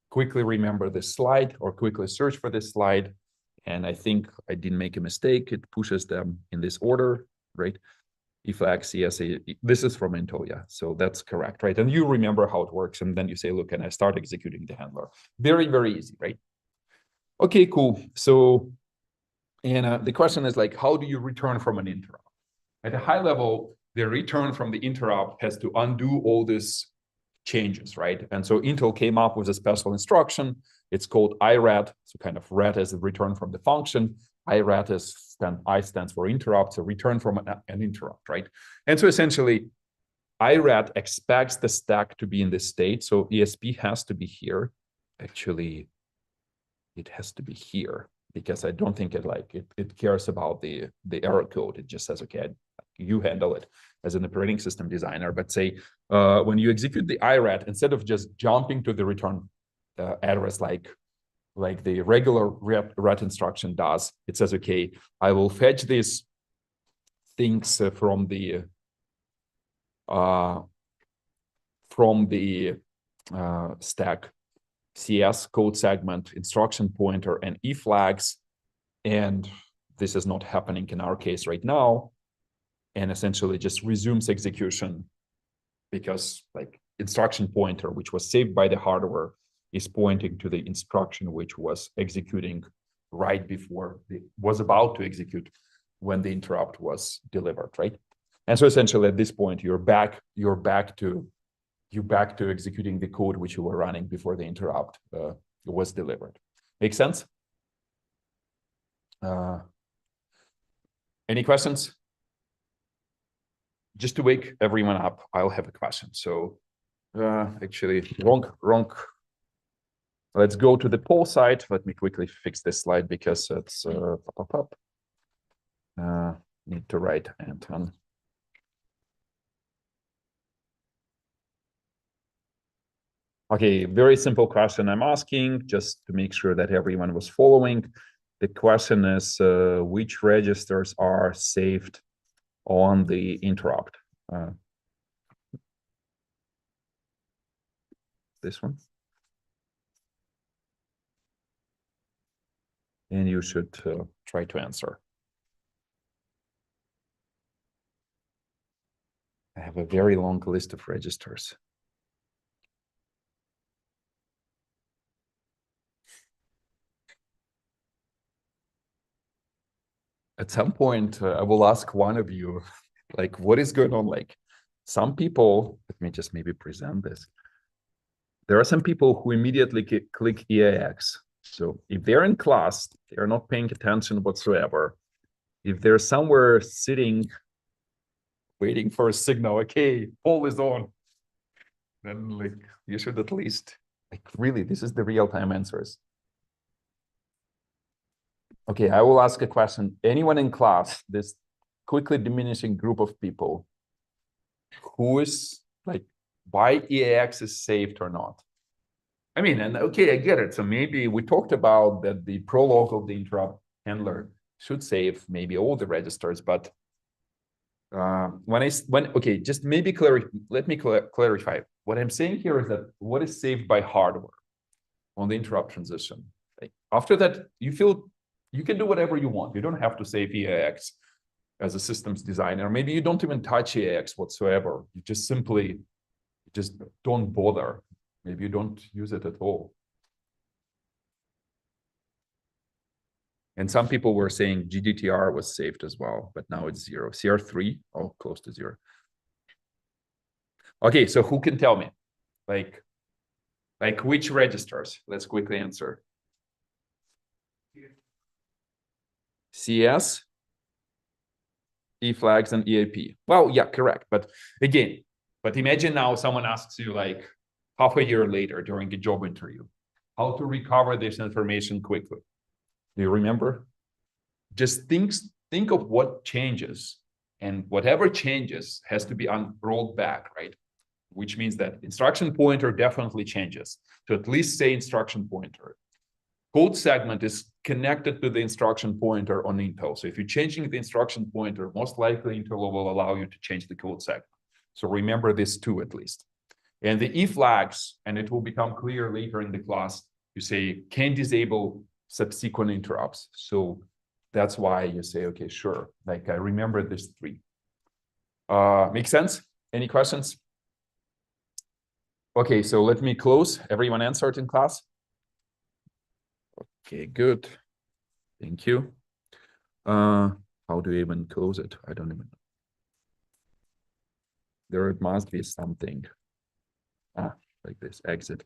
quickly remember this slide or quickly search for this slide. And I think I didn't make a mistake. It pushes them in this order, right? E-flag, CSA, this is from Intel, yeah. So that's correct, right? And you remember how it works. And then you say, look, and I start executing the handler. Very, very easy, right? Okay, cool. So, and the question is like, how do you return from an interrupt? At a high level, the return from the interrupt has to undo all these changes, right? And so Intel came up with a special instruction. It's called IRAT. So kind of ret is the return from the function. IRAT I stands for interrupt, so return from an interrupt, right? And so essentially, IRAT expects the stack to be in this state. So ESP has to be here. Actually, it has to be here because I don't think it cares about the error code. It just says, okay, you handle it as an operating system designer. But say when you execute the IRAT, instead of just jumping to the return address like the regular ret instruction does, it says, okay, I will fetch these things from the stack, CS, code segment, instruction pointer, and E-flags. And this is not happening in our case right now, and essentially just resumes execution because like instruction pointer, which was saved by the hardware, is pointing to the instruction which was executing right before it was about to execute when the interrupt was delivered, right? And so essentially at this point, you're back to executing the code which you were running before the interrupt was delivered. Make sense? Any questions? Just to wake everyone up, I'll have a question. So actually, wrong. Let's go to the poll side. Let me quickly fix this slide because it's need to write Anton. Okay, very simple question I'm asking just to make sure that everyone was following. The question is, which registers are saved on the interrupt? This one. And you should try to answer. I have a very long list of registers. At some point, I will ask one of you, like, what is going on? Like, some people, let me just maybe present this. There are some people who immediately click EAX. So if they're in class, they're not paying attention whatsoever. If they're somewhere sitting, waiting for a signal, okay, poll is on, then like you should at least, like really, this is the real-time answers. Okay, I will ask a question. Anyone in class, this quickly diminishing group of people, who is like, why EAX is saved or not? I mean, and okay, I get it. So maybe we talked about that the prologue of the interrupt handler should save maybe all the registers, but okay, just maybe let me clarify. What I'm saying here is that what is saved by hardware on the interrupt transition. Like after that, you feel you can do whatever you want. You don't have to save EAX as a systems designer. Maybe you don't even touch EAX whatsoever. You just simply don't bother. Maybe you don't use it at all. And some people were saying GDTR was saved as well, but now it's 0. CR3, oh, close to 0. Okay, so who can tell me? Like which registers? Let's quickly answer. CS, E flags, and EAP. Well, yeah, correct. But again, imagine now someone asks you like half a year later during a job interview, how to recover this information quickly. Do you remember? Just think of what changes, and whatever changes has to be rolled back, right? Which means that instruction pointer definitely changes. To at least say instruction pointer. Code segment is connected to the instruction pointer on Intel. So if you're changing the instruction pointer, most likely Intel will allow you to change the code segment. So remember this too, at least. And the E flags, and it will become clear later in the class, you say can disable subsequent interrupts. So that's why you say, okay, sure. Like I remember this 3. Make sense? Any questions? Okay, so let me close. Everyone answered in class? Okay, good. Thank you. How do you even close it? I don't even know. There must be something. Like this, exit.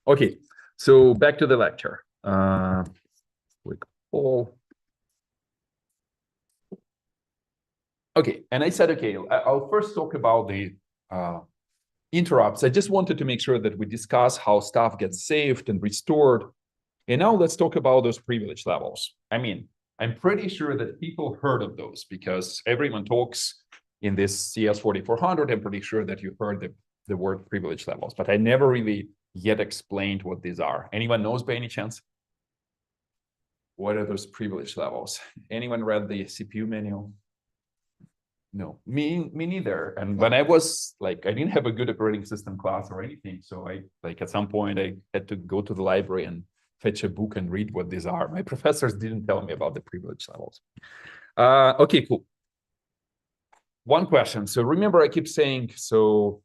Okay, so back to the lecture. Quick poll. Okay, and I said, okay, I'll first talk about the interrupts. I just wanted to make sure that we discuss how stuff gets saved and restored. And now let's talk about those privilege levels. I mean, I'm pretty sure that people heard of those because everyone talks in this CS5400. I'm pretty sure that you heard the word privilege levels, but I never really yet explained what these are. Anyone knows by any chance? What are those privilege levels? Anyone read the CPU manual? No, me neither. And when I was like, I didn't have a good operating system class or anything. So I like at some point I had to go to the library and fetch a book and read what these are. My professors didn't tell me about the privilege levels. Okay, cool. One question. So remember, I keep saying, so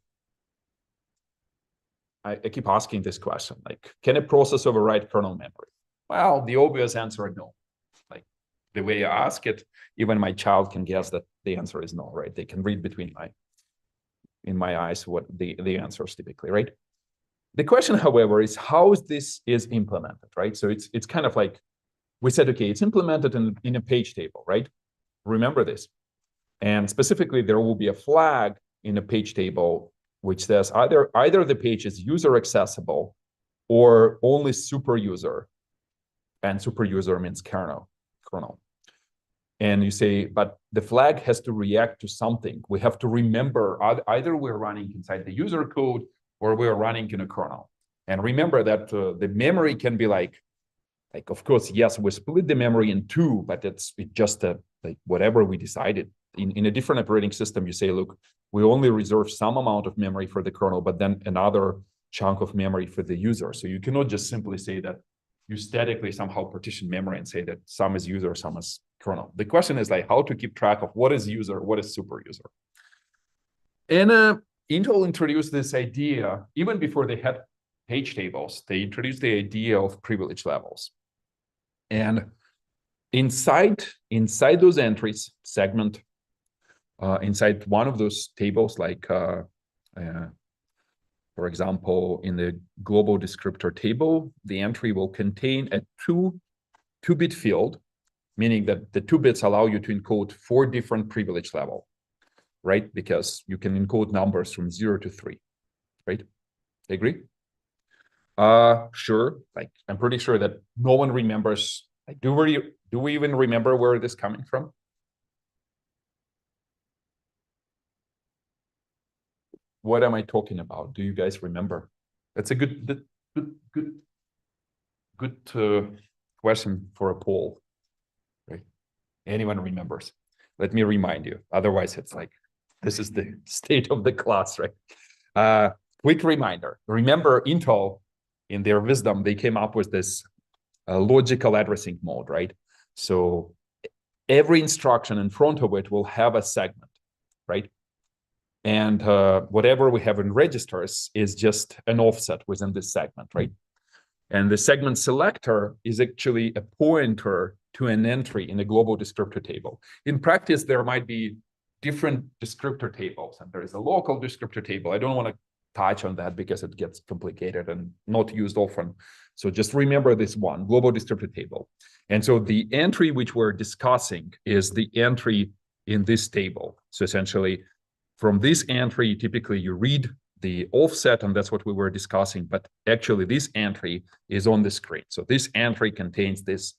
I keep asking this question, like, can a process override kernel memory? Well, the obvious answer is no. Like the way I ask it, even my child can guess that the answer is no, right? They can read between in my eyes what the answer is typically, right? The question, however, is how this is implemented, right? So it's kind of like we said, okay, it's implemented in a page table, right? Remember this. And specifically, there will be a flag in a page table which says either the page is user accessible or only super user, and super user means kernel. And you say, but the flag has to react to something. We have to remember either we're running inside the user code or we're running in a kernel. And remember that the memory can be like, of course, yes, we split the memory in two, but it's just like whatever we decided. In a different operating system, you say, look, we only reserve some amount of memory for the kernel, but then another chunk of memory for the user. So you cannot just simply say that you statically somehow partition memory and say that some is user, some is kernel. The question is like how to keep track of what is user, what is super user. And Intel introduced this idea, even before they had page tables, they introduced the idea of privilege levels. And inside those entries, segment, inside one of those tables, like for example, in the global descriptor table, the entry will contain a two-bit field, meaning that the 2 bits allow you to encode 4 different privilege level, right? Because you can encode numbers from 0 to 3, right? Agree? Sure. Like I'm pretty sure that no one remembers. Like, do we even remember where this is coming from? What am I talking about? Do you guys remember? That's a good question for a poll, right? Anyone remembers? Let me remind you. Otherwise, it's like this is the state of the class, right? Quick reminder. Remember, Intel, in their wisdom, they came up with this logical addressing mode, right? So every instruction in front of it will have a segment, right? And whatever we have in registers is just an offset within this segment, right? And the segment selector is actually a pointer to an entry in a global descriptor table. In practice, there might be different descriptor tables, and there is a local descriptor table. I don't want to touch on that because it gets complicated and not used often. So just remember this one, global descriptor table. And so the entry which we're discussing is the entry in this table. So essentially, from this entry, typically you read the offset, and that's what we were discussing, but actually this entry is on the screen. So this entry contains this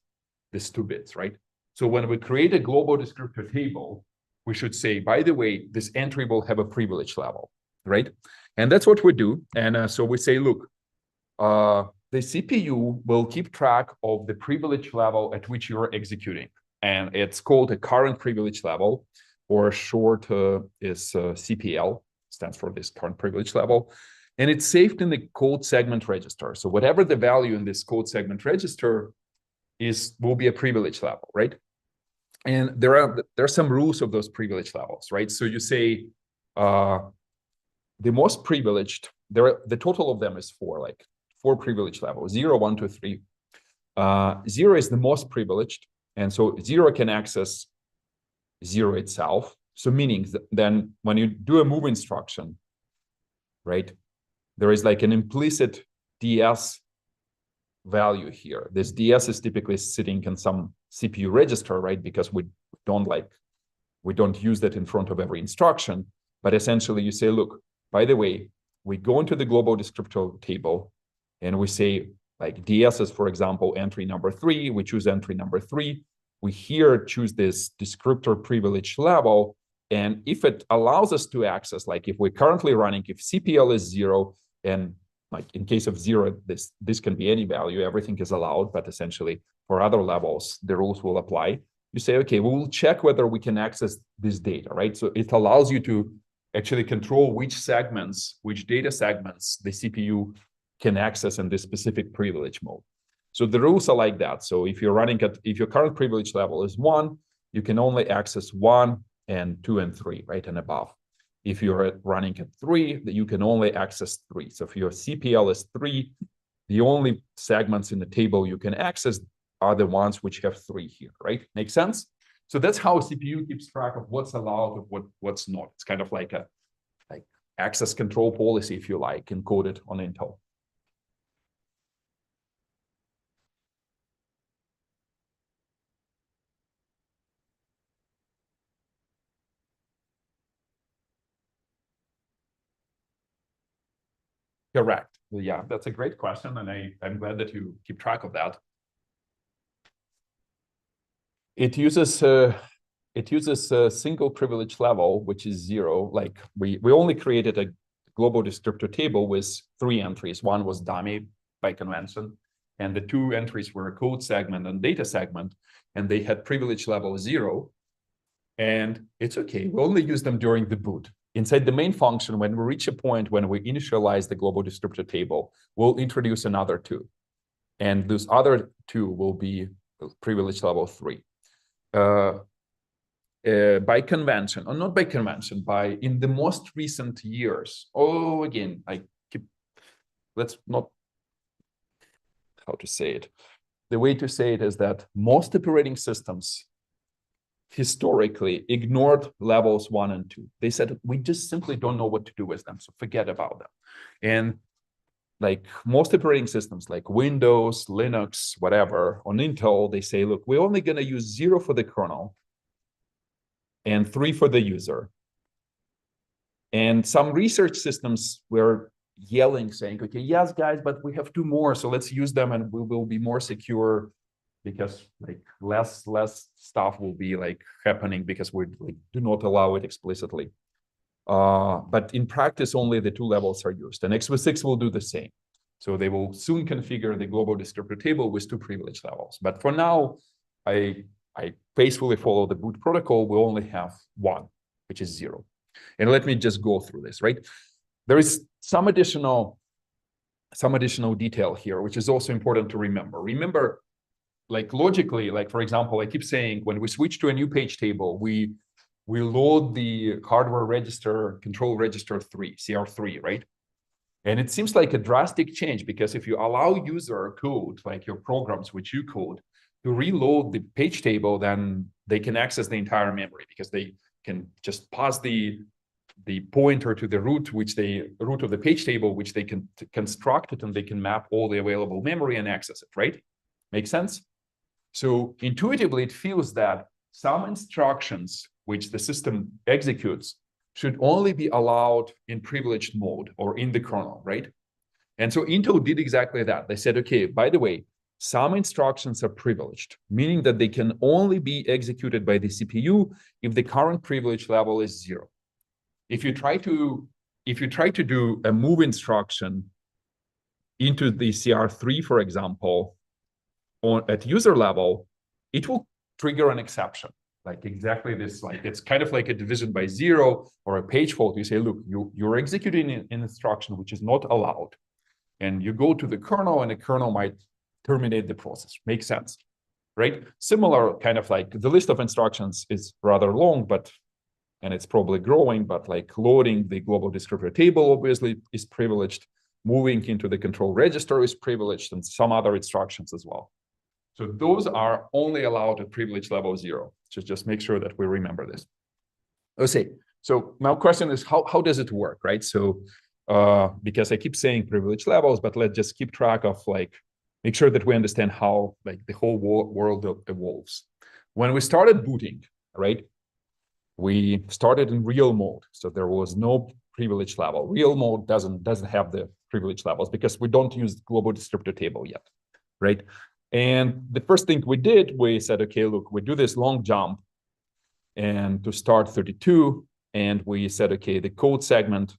2 bits, right? So when we create a global descriptor table, we should say, by the way, this entry will have a privilege level, right? And that's what we do. And so we say, look, the CPU will keep track of the privilege level at which you're executing. And it's called a current privilege level, or short is CPL, stands for this current privilege level. And it's saved in the code segment register. So whatever the value in this code segment register is, will be a privilege level, right? And there are some rules of those privilege levels, right? So you say the most privileged, the total of them is 4, like 4 privilege levels, 0, 1, 2, 3. 0 is the most privileged. And so 0 can access 0 itself. So meaning that then when you do a move instruction, right, there is like an implicit DS value here. This DS is typically sitting in some CPU register, right? Because we don't use that in front of every instruction. But essentially you say, look, by the way, we go into the global descriptor table and we say like DS is, for example, entry number 3. We choose entry number 3. We here choose this descriptor privilege level. And if it allows us to access, like if we're currently running, if CPL is 0, and like in case of 0, this can be any value, everything is allowed, but essentially for other levels, the rules will apply. You say, okay, we will check whether we can access this data, right? So it allows you to actually control which segments, which data segments the CPU can access in this specific privilege mode. So the rules are like that. So if you're running if your current privilege level is 1, you can only access 1 and 2 and 3, right, and above. If you're running at 3, you can only access 3. So if your CPL is 3, the only segments in the table you can access are the ones which have 3 here, right? Make sense? So that's how CPU keeps track of what's allowed and what's not. It's kind of like a access control policy, if you like, encoded on Intel. Correct. Yeah, that's a great question, and I'm glad that you keep track of that. It uses a single privilege level, which is 0. Like we only created a global descriptor table with 3 entries. One was dummy by convention, and the 2 entries were a code segment and data segment, and they had privilege level 0. And it's okay. We only use them during the boot. Inside the main function, when we reach a point when we initialize the global descriptor table, we'll introduce another 2. And those other 2 will be privilege level 3. By convention, or not by convention, in the most recent years. Oh, again, let's not, how to say it. The way to say it is that most operating systems historically ignored levels 1 and 2. They said, we just simply don't know what to do with them, so forget about them. And like most operating systems like Windows, Linux, whatever, on Intel, they say, look, we're only going to use 0 for the kernel and 3 for the user. And some research systems were yelling, saying, okay, yes, guys, but we have 2 more, so let's use them and we will be more secure, because like less stuff will be like happening because we do not allow it explicitly. But in practice, only the 2 levels are used, and x86 will do the same. So they will soon configure the global descriptor table with 2 privilege levels. But for now, I faithfully follow the boot protocol. We only have 1, which is 0. And let me just go through this, right? There is some additional detail here, which is also important to remember. Remember, like logically, like for example, I keep saying when we switch to a new page table, we load the hardware register, control register 3, CR3, right? And it seems like a drastic change, because if you allow user code, like your programs which you code, to reload the page table, then they can access the entire memory, because they can just pass the pointer to the root of the page table, which they can construct it, and they can map all the available memory and access it, right? Make sense? So intuitively, it feels that some instructions which the system executes should only be allowed in privileged mode or in the kernel, right? And so Intel did exactly that. They said, okay, by the way, some instructions are privileged, meaning that they can only be executed by the CPU if the current privilege level is 0. If you try to do a move instruction into the CR3, for example, at user level, it will trigger an exception. Like exactly this, like it's kind of like a division by 0 or a page fault. You say, look, you're executing an instruction which is not allowed. And you go to the kernel, and the kernel might terminate the process. Makes sense, right? Similar kind of like the list of instructions is rather long, and it's probably growing, but like loading the global descriptor table obviously is privileged. Moving into the control register is privileged, and some other instructions as well. So those are only allowed at privilege level 0. So just make sure that we remember this. Okay, so now question is, how does it work, right? So because I keep saying privilege levels, but let's just keep track of make sure that we understand how like the whole world evolves. When we started booting, right, we started in real mode. So there was no privilege level. Real mode doesn't have the privilege levels because we don't use the global descriptor table yet, right? And the first thing we did, we said, okay, look, we do this long jump and to start 32. And we said, okay, the code segment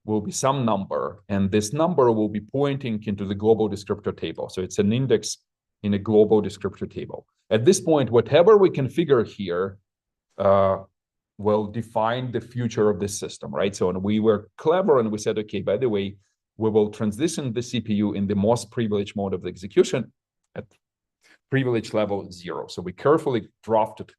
will be some number, and this number will be pointing into the global descriptor table. So it's an index in a global descriptor table. At this point, whatever we configure here will define the future of this system, right? So, and we were clever and we said, okay, by the way, we will transition the CPU in the most privileged mode of the execution at privilege level 0. So we carefully crafted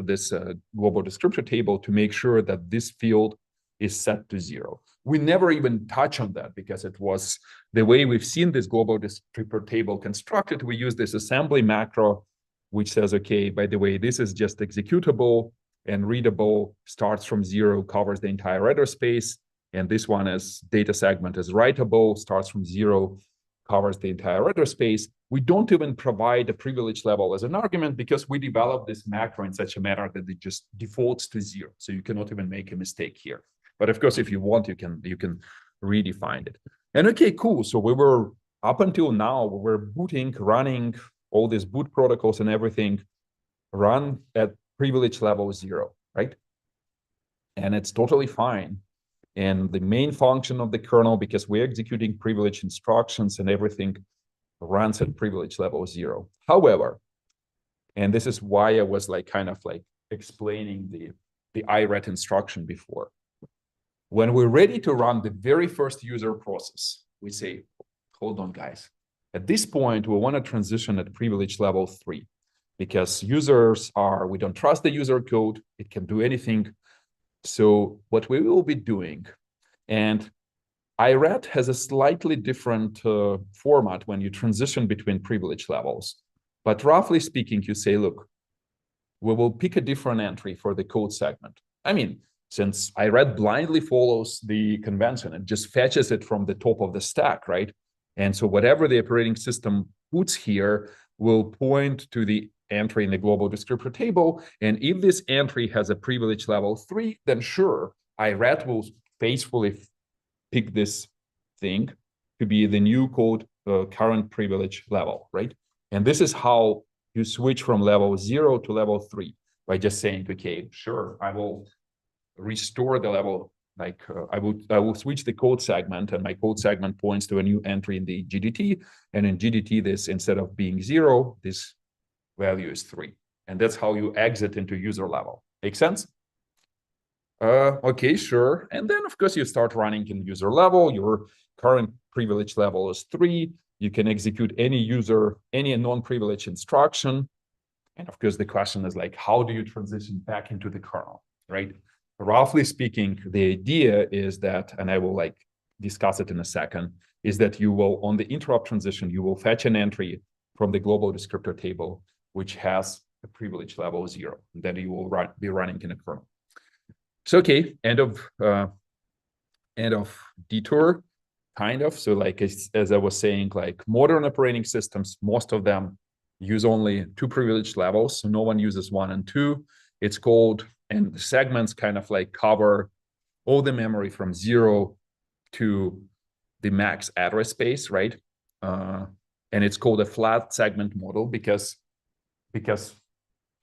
this global descriptor table to make sure that this field is set to 0. We never even touch on that because it was the way we've seen this global descriptor table constructed. We use this assembly macro, which says, okay, by the way, this is just executable and readable, starts from 0, covers the entire header space. And this one is data segment is writable, starts from 0, covers the entire header space. We don't even provide a privilege level as an argument because we developed this macro in such a manner that it just defaults to 0. So you cannot even make a mistake here. But of course, if you want, you can redefine it. And okay, cool. So we were, up until now, we were running all these boot protocols and everything run at privilege level 0, right? And it's totally fine. And the main function of the kernel, because we're executing privilege instructions and everything runs at privilege level 0. However, and this is why I was like kind of like explaining the IRET instruction before. When we're ready to run the very first user process, we say, hold on, guys. At this point, we want to transition at privilege level 3 because we don't trust the user code. It can do anything. So what we will be doing, and IRET has a slightly different format when you transition between privilege levels. But roughly speaking, you say, look, we will pick a different entry for the code segment. I mean, since IRET blindly follows the convention, it just fetches it from the top of the stack, right? And so whatever the operating system puts here will point to the entry in the global descriptor table. And if this entry has a privilege level 3, then sure, IRET will faithfully pick this thing to be the new code current privilege level, right? And this is how you switch from level 0 to level 3 by just saying, okay, sure, I will restore the level, like I will switch the code segment, and my code segment points to a new entry in the GDT. And in GDT, this, instead of being 0, this value is 3. And that's how you exit into user level. Make sense? Okay, sure. And then, of course, you start running in user level. Your current privilege level is 3. You can execute any non-privileged instruction. And of course, the question is like, how do you transition back into the kernel, right? Roughly speaking, the idea is that, and I will like discuss it in a second, is that you will, on the interrupt transition, you will fetch an entry from the global descriptor table, which has a privilege level 0. And then you will be running in a kernel. So, okay, end of detour, kind of. So like, as I was saying, like modern operating systems, most of them use only 2 privilege levels. So no one uses 1 and 2. It's called, and the segments kind of like cover all the memory from 0 to the max address space, right? And it's called a flat segment model because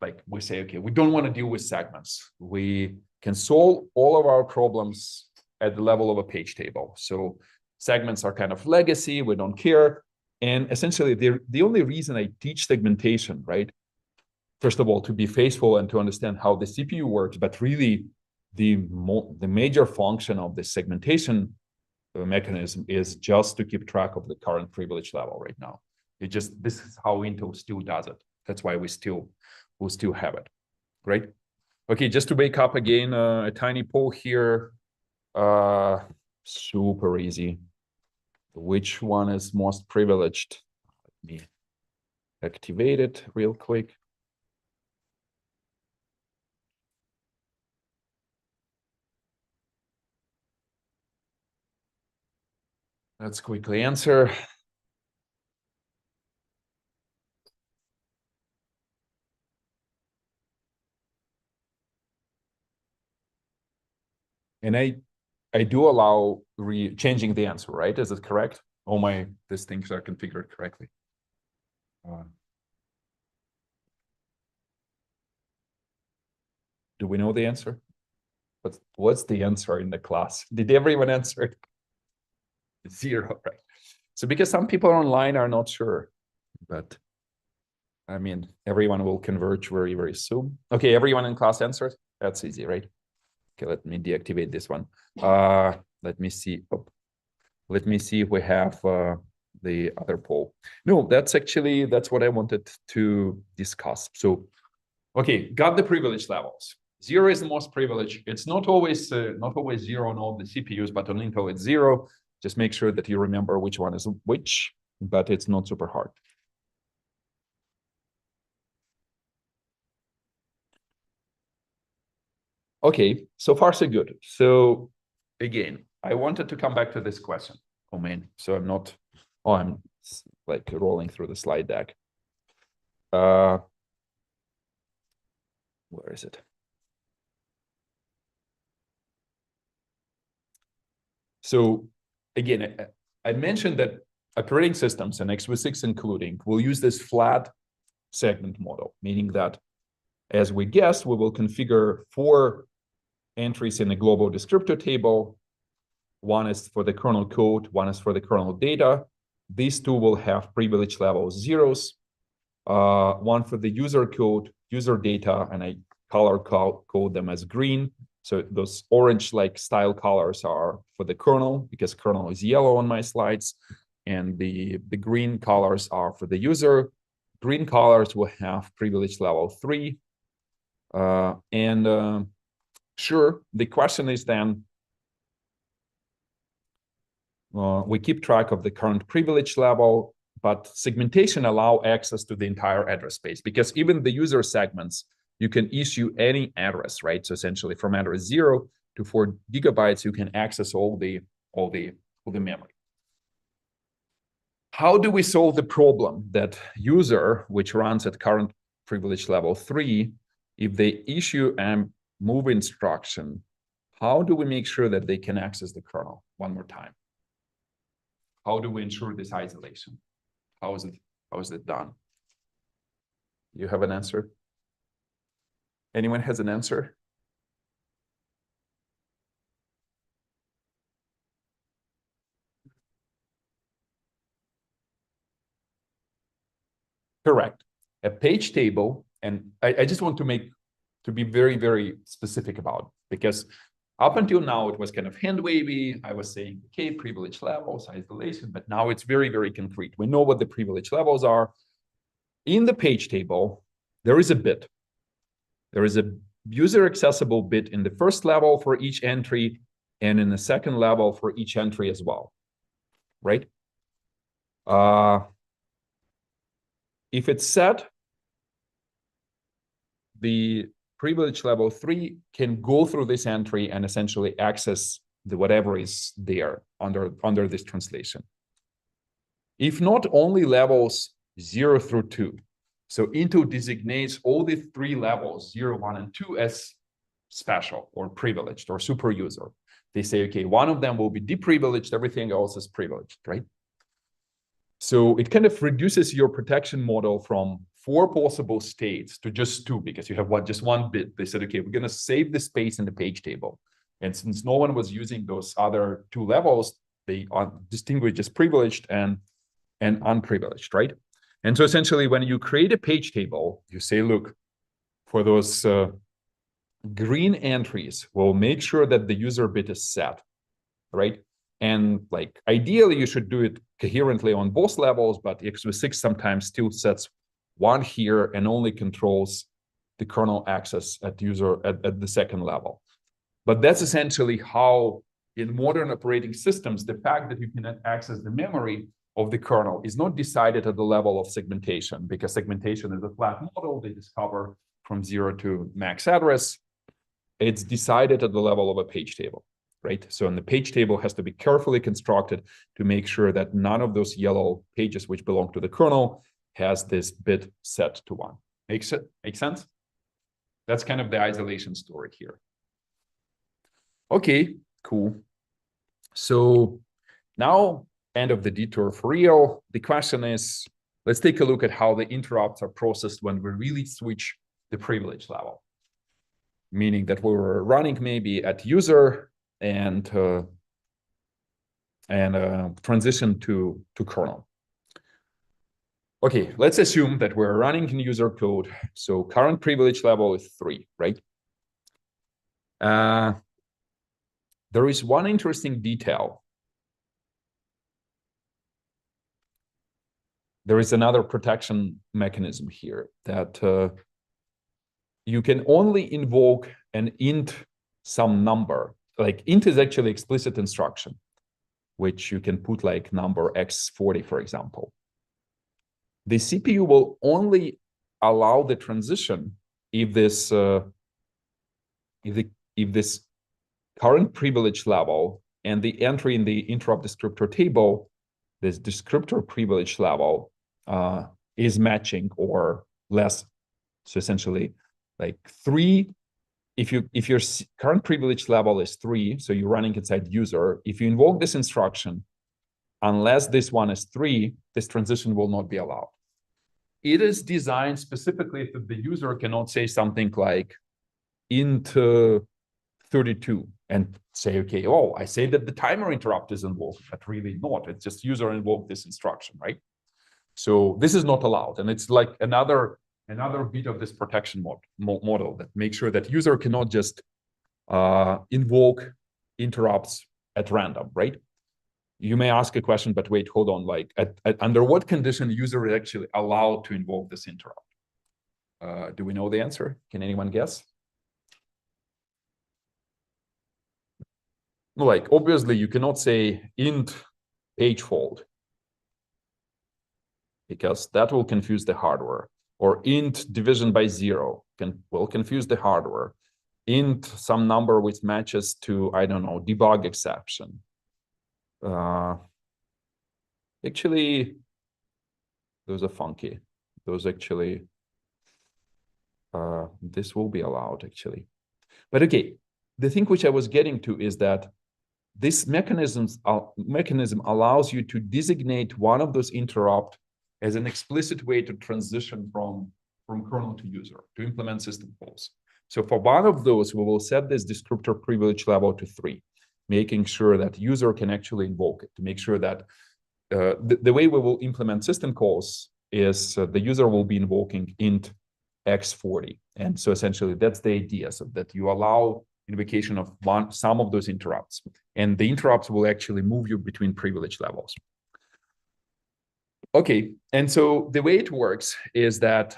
like we say, okay, we don't want to deal with segments. We can solve all of our problems at the level of a page table. So segments are kind of legacy. We don't care. And essentially, the only reason I teach segmentation, right? First of all, to be faithful and to understand how the CPU works, but really the major function of the segmentation mechanism is just to keep track of the current privilege level right now. This is how Intel still does it. That's why we'll still have it, right? Okay, just to wake up again, a tiny poll here. Super easy. Which one is most privileged? Let me activate it real quick. Let's quickly answer. And I do allow changing the answer, right? Is it correct? All these things are configured correctly. Do we know the answer? What's the answer in the class? Did everyone answer it? 0, right? So because some people online are not sure, but I mean, everyone will converge very, very soon. Okay, everyone in class answered? That's easy, right? Okay, let me deactivate this one. Let me see. Let me see if we have the other poll. No, that's what I wanted to discuss. So, okay, got the privilege levels. 0 is the most privileged. It's not always zero on all the CPUs, but on Intel it's 0. Just make sure that you remember which one is which, but it's not super hard. Okay, so far so good. So again, I wanted to come back to this question. Oh man, so I'm like rolling through the slide deck. Where is it? So again, I mentioned that operating systems and x86 including will use this flat segment model, meaning that as we guessed, we will configure 4 entries in the global descriptor table. One is for the kernel code, one is for the kernel data. These 2 will have privilege levels 0s. One for the user code, user data, and I color code them as green. So those orange-like style colors are for the kernel, because kernel is yellow on my slides. And the green colors are for the user. Green colors will have privilege level 3. Sure, the question is then, we keep track of the current privilege level, but segmentation allow access to the entire address space, because even the user segments, you can issue any address, right? So essentially from address 0 to 4 gigabytes, you can access all the memory. How do we solve the problem that user, which runs at current privilege level 3, if they issue a move instruction, how do we make sure that they can access the kernel? One more time. How do we ensure this isolation? How is it done? You have an answer? Anyone has an answer? Correct. A page table, and I just want to be very, very specific about it, because up until now, it was kind of hand wavy. I was saying, okay, privilege levels, isolation, but now it's very, very concrete. We know what the privilege levels are. In the page table, there is a bit. There is a user accessible bit in the first level for each entry, and in the second level for each entry as well, right? If it's set, the privilege level 3 can go through this entry and essentially access the whatever is there under this translation. If not, only levels 0 through 2. So Intel designates all the 3 levels, 0, 1, and 2, as special or privileged or super user. They say, okay, one of them will be deprivileged, everything else is privileged, right? So it kind of reduces your protection model from 4 possible states to just 2, because you have just one bit. They said, okay, we're going to save the space in the page table. And since no one was using those other 2 levels, they distinguish as privileged and unprivileged, right? And so essentially, when you create a page table, you say, look, for those green entries, we'll make sure that the user bit is set, right? And like ideally, you should do it coherently on both levels, but x86 sometimes still sets 1 here and only controls the kernel access at the second level. But that's essentially how, in modern operating systems, the fact that you cannot access the memory of the kernel is not decided at the level of segmentation, because segmentation is a flat model they discover from 0 to max address. It's decided at the level of a page table, right? So in the page table has to be carefully constructed to make sure that none of those yellow pages which belong to the kernel has this bit set to 1. Make sense? That's kind of the isolation story here. Okay, cool. So now, end of the detour for real. The question is, let's take a look at how the interrupts are processed when we really switch the privilege level. Meaning that we were running maybe at user and transition to kernel. Okay, let's assume that we're running in user code. So current privilege level is 3, right? There is one interesting detail. there is another protection mechanism here that you can only invoke an int some number. Like int is actually explicit instruction, which you can put like number x40, for example. The CPU will only allow the transition if this if this current privilege level and the entry in the interrupt descriptor table, this descriptor privilege level is matching or less. So essentially, like 3. If your current privilege level is 3, so you're running inside user, if you invoke this instruction, unless this one is 3, this transition will not be allowed. It is designed specifically that the user cannot say something like int 32 and say, okay, oh, I say that the timer interrupt is invoked, but really not. It's just user invoked this instruction, right? So this is not allowed. And it's like another bit of this protection model that makes sure that user cannot just invoke interrupts at random, right? You may ask a question, but wait, hold on. Like, under what condition user is actually allowed to invoke this interrupt? Do we know the answer? Can anyone guess? Like, obviously, you cannot say int page fault, because that will confuse the hardware. Or int division by 0 will confuse the hardware. Int some number which matches to, I don't know, debug exception. Actually, those are funky. Those actually, this will be allowed actually. But okay, the thing which I was getting to is that this mechanism allows you to designate one of those interrupt as an explicit way to transition from kernel to user, to implement system calls. So for one of those, we will set this descriptor privilege level to 3, making sure that user can actually invoke it, to make sure that the way we will implement system calls is the user will be invoking int x40. And so essentially that's the idea, so that you allow invocation of some of those interrupts. And the interrupts will actually move you between privilege levels. Okay, and so the way it works is that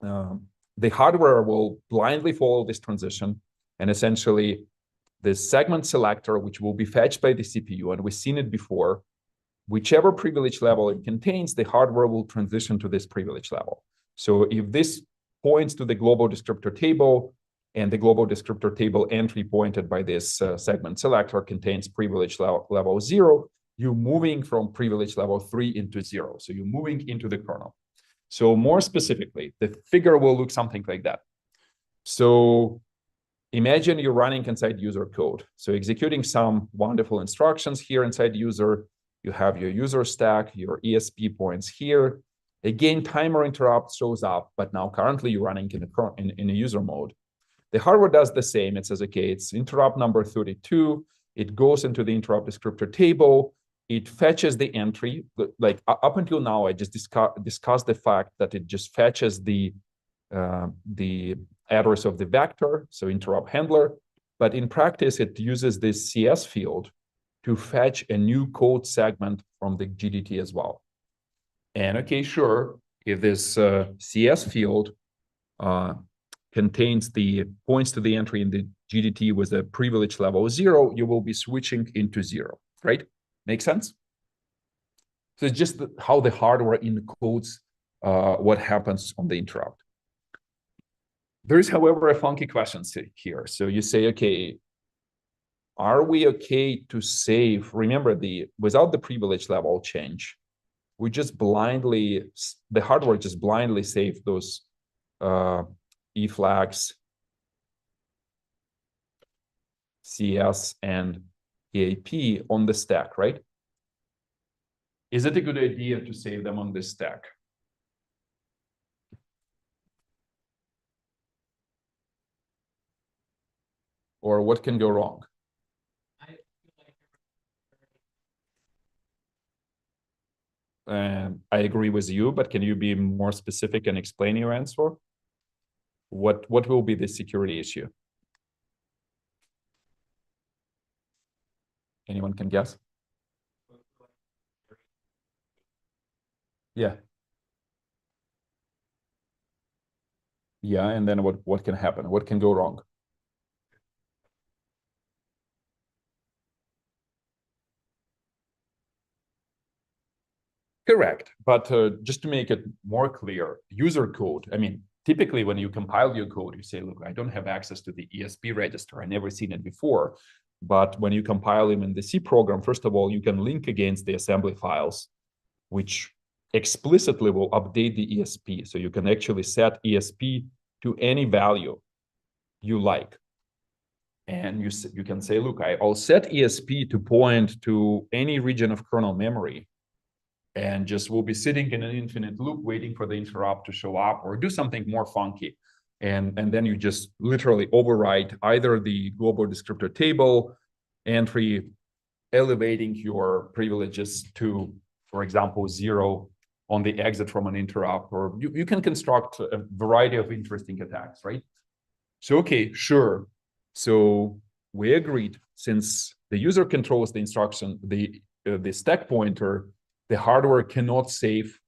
the hardware will blindly follow this transition, and essentially the segment selector, which will be fetched by the CPU, and we've seen it before, whichever privilege level it contains, the hardware will transition to this privilege level. So if this points to the global descriptor table, and the global descriptor table entry pointed by this segment selector contains privilege level 0, you're moving from privilege level 3 into 0. So you're moving into the kernel. So more specifically, the figure will look something like that. So imagine you're running inside user code. So executing some wonderful instructions here inside user. You have your user stack, your ESP points here. Again, timer interrupt shows up, but now currently you're running in a user mode. The hardware does the same. It says, okay, it's interrupt number 32. It goes into the interrupt descriptor table. It fetches the entry. Like up until now, I just discussed the fact that it just fetches the address of the vector, so interrupt handler. But in practice, it uses this CS field to fetch a new code segment from the GDT as well. And okay, sure, if this CS field contains the points to the entry in the GDT with a privilege level 0, you will be switching into 0, right? Make sense? So it's just how the hardware encodes what happens on the interrupt. There is, however, a funky question here. So you say, okay, are we okay to save? Remember, without the privilege level change, we just blindly, the hardware just blindly saved those E flags, CS, and EAP on the stack, right? Is it a good idea to save them on this stack? Or what can go wrong? I agree with you, but can you be more specific and explain your answer? What will be the security issue? Anyone can guess? Yeah. Yeah, and then what can happen? What can go wrong? Correct. But just to make it more clear, user code, I mean, typically when you compile your code, you say, look, I don't have access to the ESP register. I never seen it before. But when you compile them in the C program, first of all, you can link against the assembly files, which explicitly will update the ESP. So you can actually set ESP to any value you like. And you can say, look, I'll set ESP to point to any region of kernel memory, and just will be sitting in an infinite loop waiting for the interrupt to show up or do something more funky. And then you just literally overwrite either the global descriptor table entry, elevating your privileges to, for example, 0 on the exit from an interrupt, or you can construct a variety of interesting attacks, right? So, okay, sure. So we agreed, since the user controls the instruction, the stack pointer, the hardware cannot save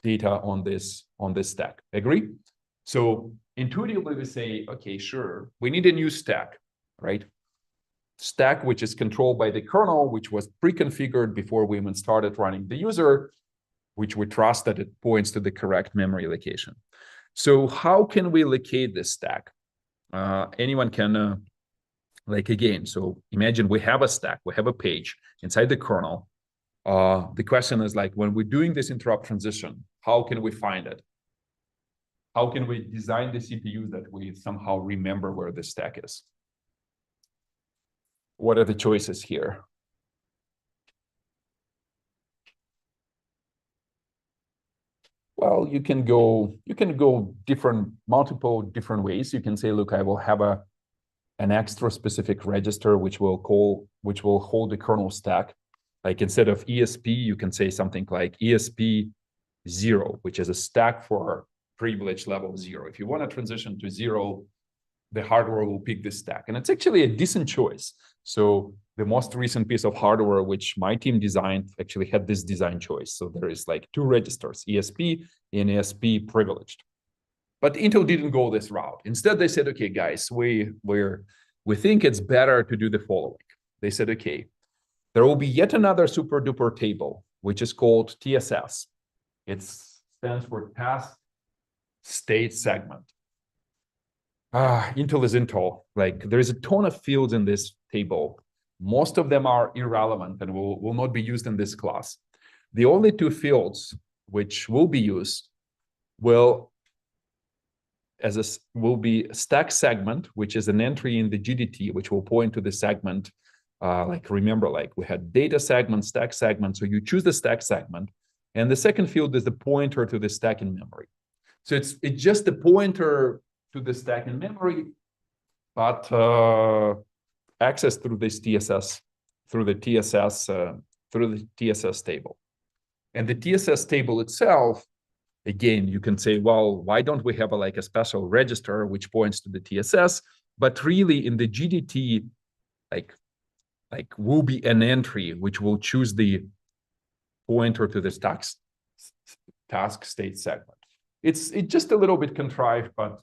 data on this stack. Agree? So intuitively we say, okay, sure, we need a new stack, right? Stack which is controlled by the kernel, which was pre-configured before we even started running the user, which we trust that it points to the correct memory location. So how can we locate this stack? Anyone can, like, again, so imagine we have a stack, we have a page inside the kernel. The question is, like, when we're doing this interrupt transition, how can we find it? How can we design the CPU that we somehow remember where the stack is? What are the choices here? Well, you can go multiple different ways. You can say, look, I will have an extra specific register which will hold the kernel stack. Like, instead of ESP, you can say something like ESP 0, which is a stack for privilege level 0. If you want to transition to 0, the hardware will pick this stack. And it's actually a decent choice. So the most recent piece of hardware which my team designed actually had this design choice. So there is like 2 registers, ESP and ESP privileged. But Intel didn't go this route. Instead, they said, okay, guys, we think it's better to do the following. They said, okay, there will be yet another super duper table, which is called TSS. It stands for task state segment. Intel is Intel. Like, there's a ton of fields in this table. Most of them are irrelevant and will not be used in this class. The only 2 fields which will be used will be stack segment, which is an entry in the GDT, which will point to the segment. Like, remember, like, we had data segment, stack segment. So you choose the stack segment. And the second field is the pointer to the stack in memory. So it's just the pointer to the stack in memory, but access through this TSS, through the TSS table. And the TSS table itself, again, you can say, well, why don't we have a special register which points to the TSS? But really, in the GDT, like will be an entry which will choose the pointer to this task state segment. It's just a little bit contrived, but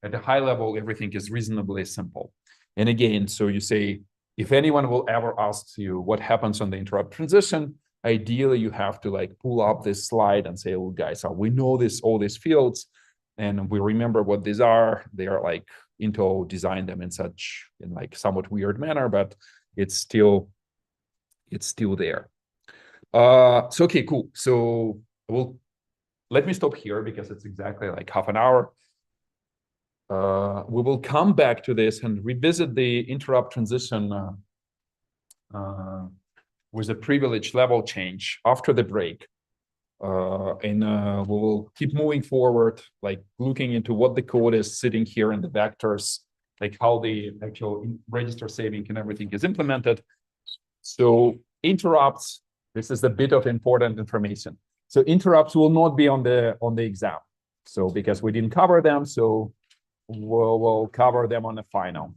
at a high level, everything is reasonably simple. And again, so you say, if anyone will ever ask you what happens on the interrupt transition, ideally you have to like pull up this slide and say, oh, guys, we know all these fields, and we remember what these are. They are like Intel designed them in like somewhat weird manner, but it's still there. So okay, cool. So let me stop here because it's exactly like half an hour. We will come back to this and revisit the interrupt transition with a privilege level change after the break. And we will keep moving forward, like looking into what the code is sitting here in the vectors, like how the actual register saving and everything is implemented. So interrupts, this is a bit of important information. So interrupts will not be on the exam. So because we didn't cover them, so we'll cover them on the final.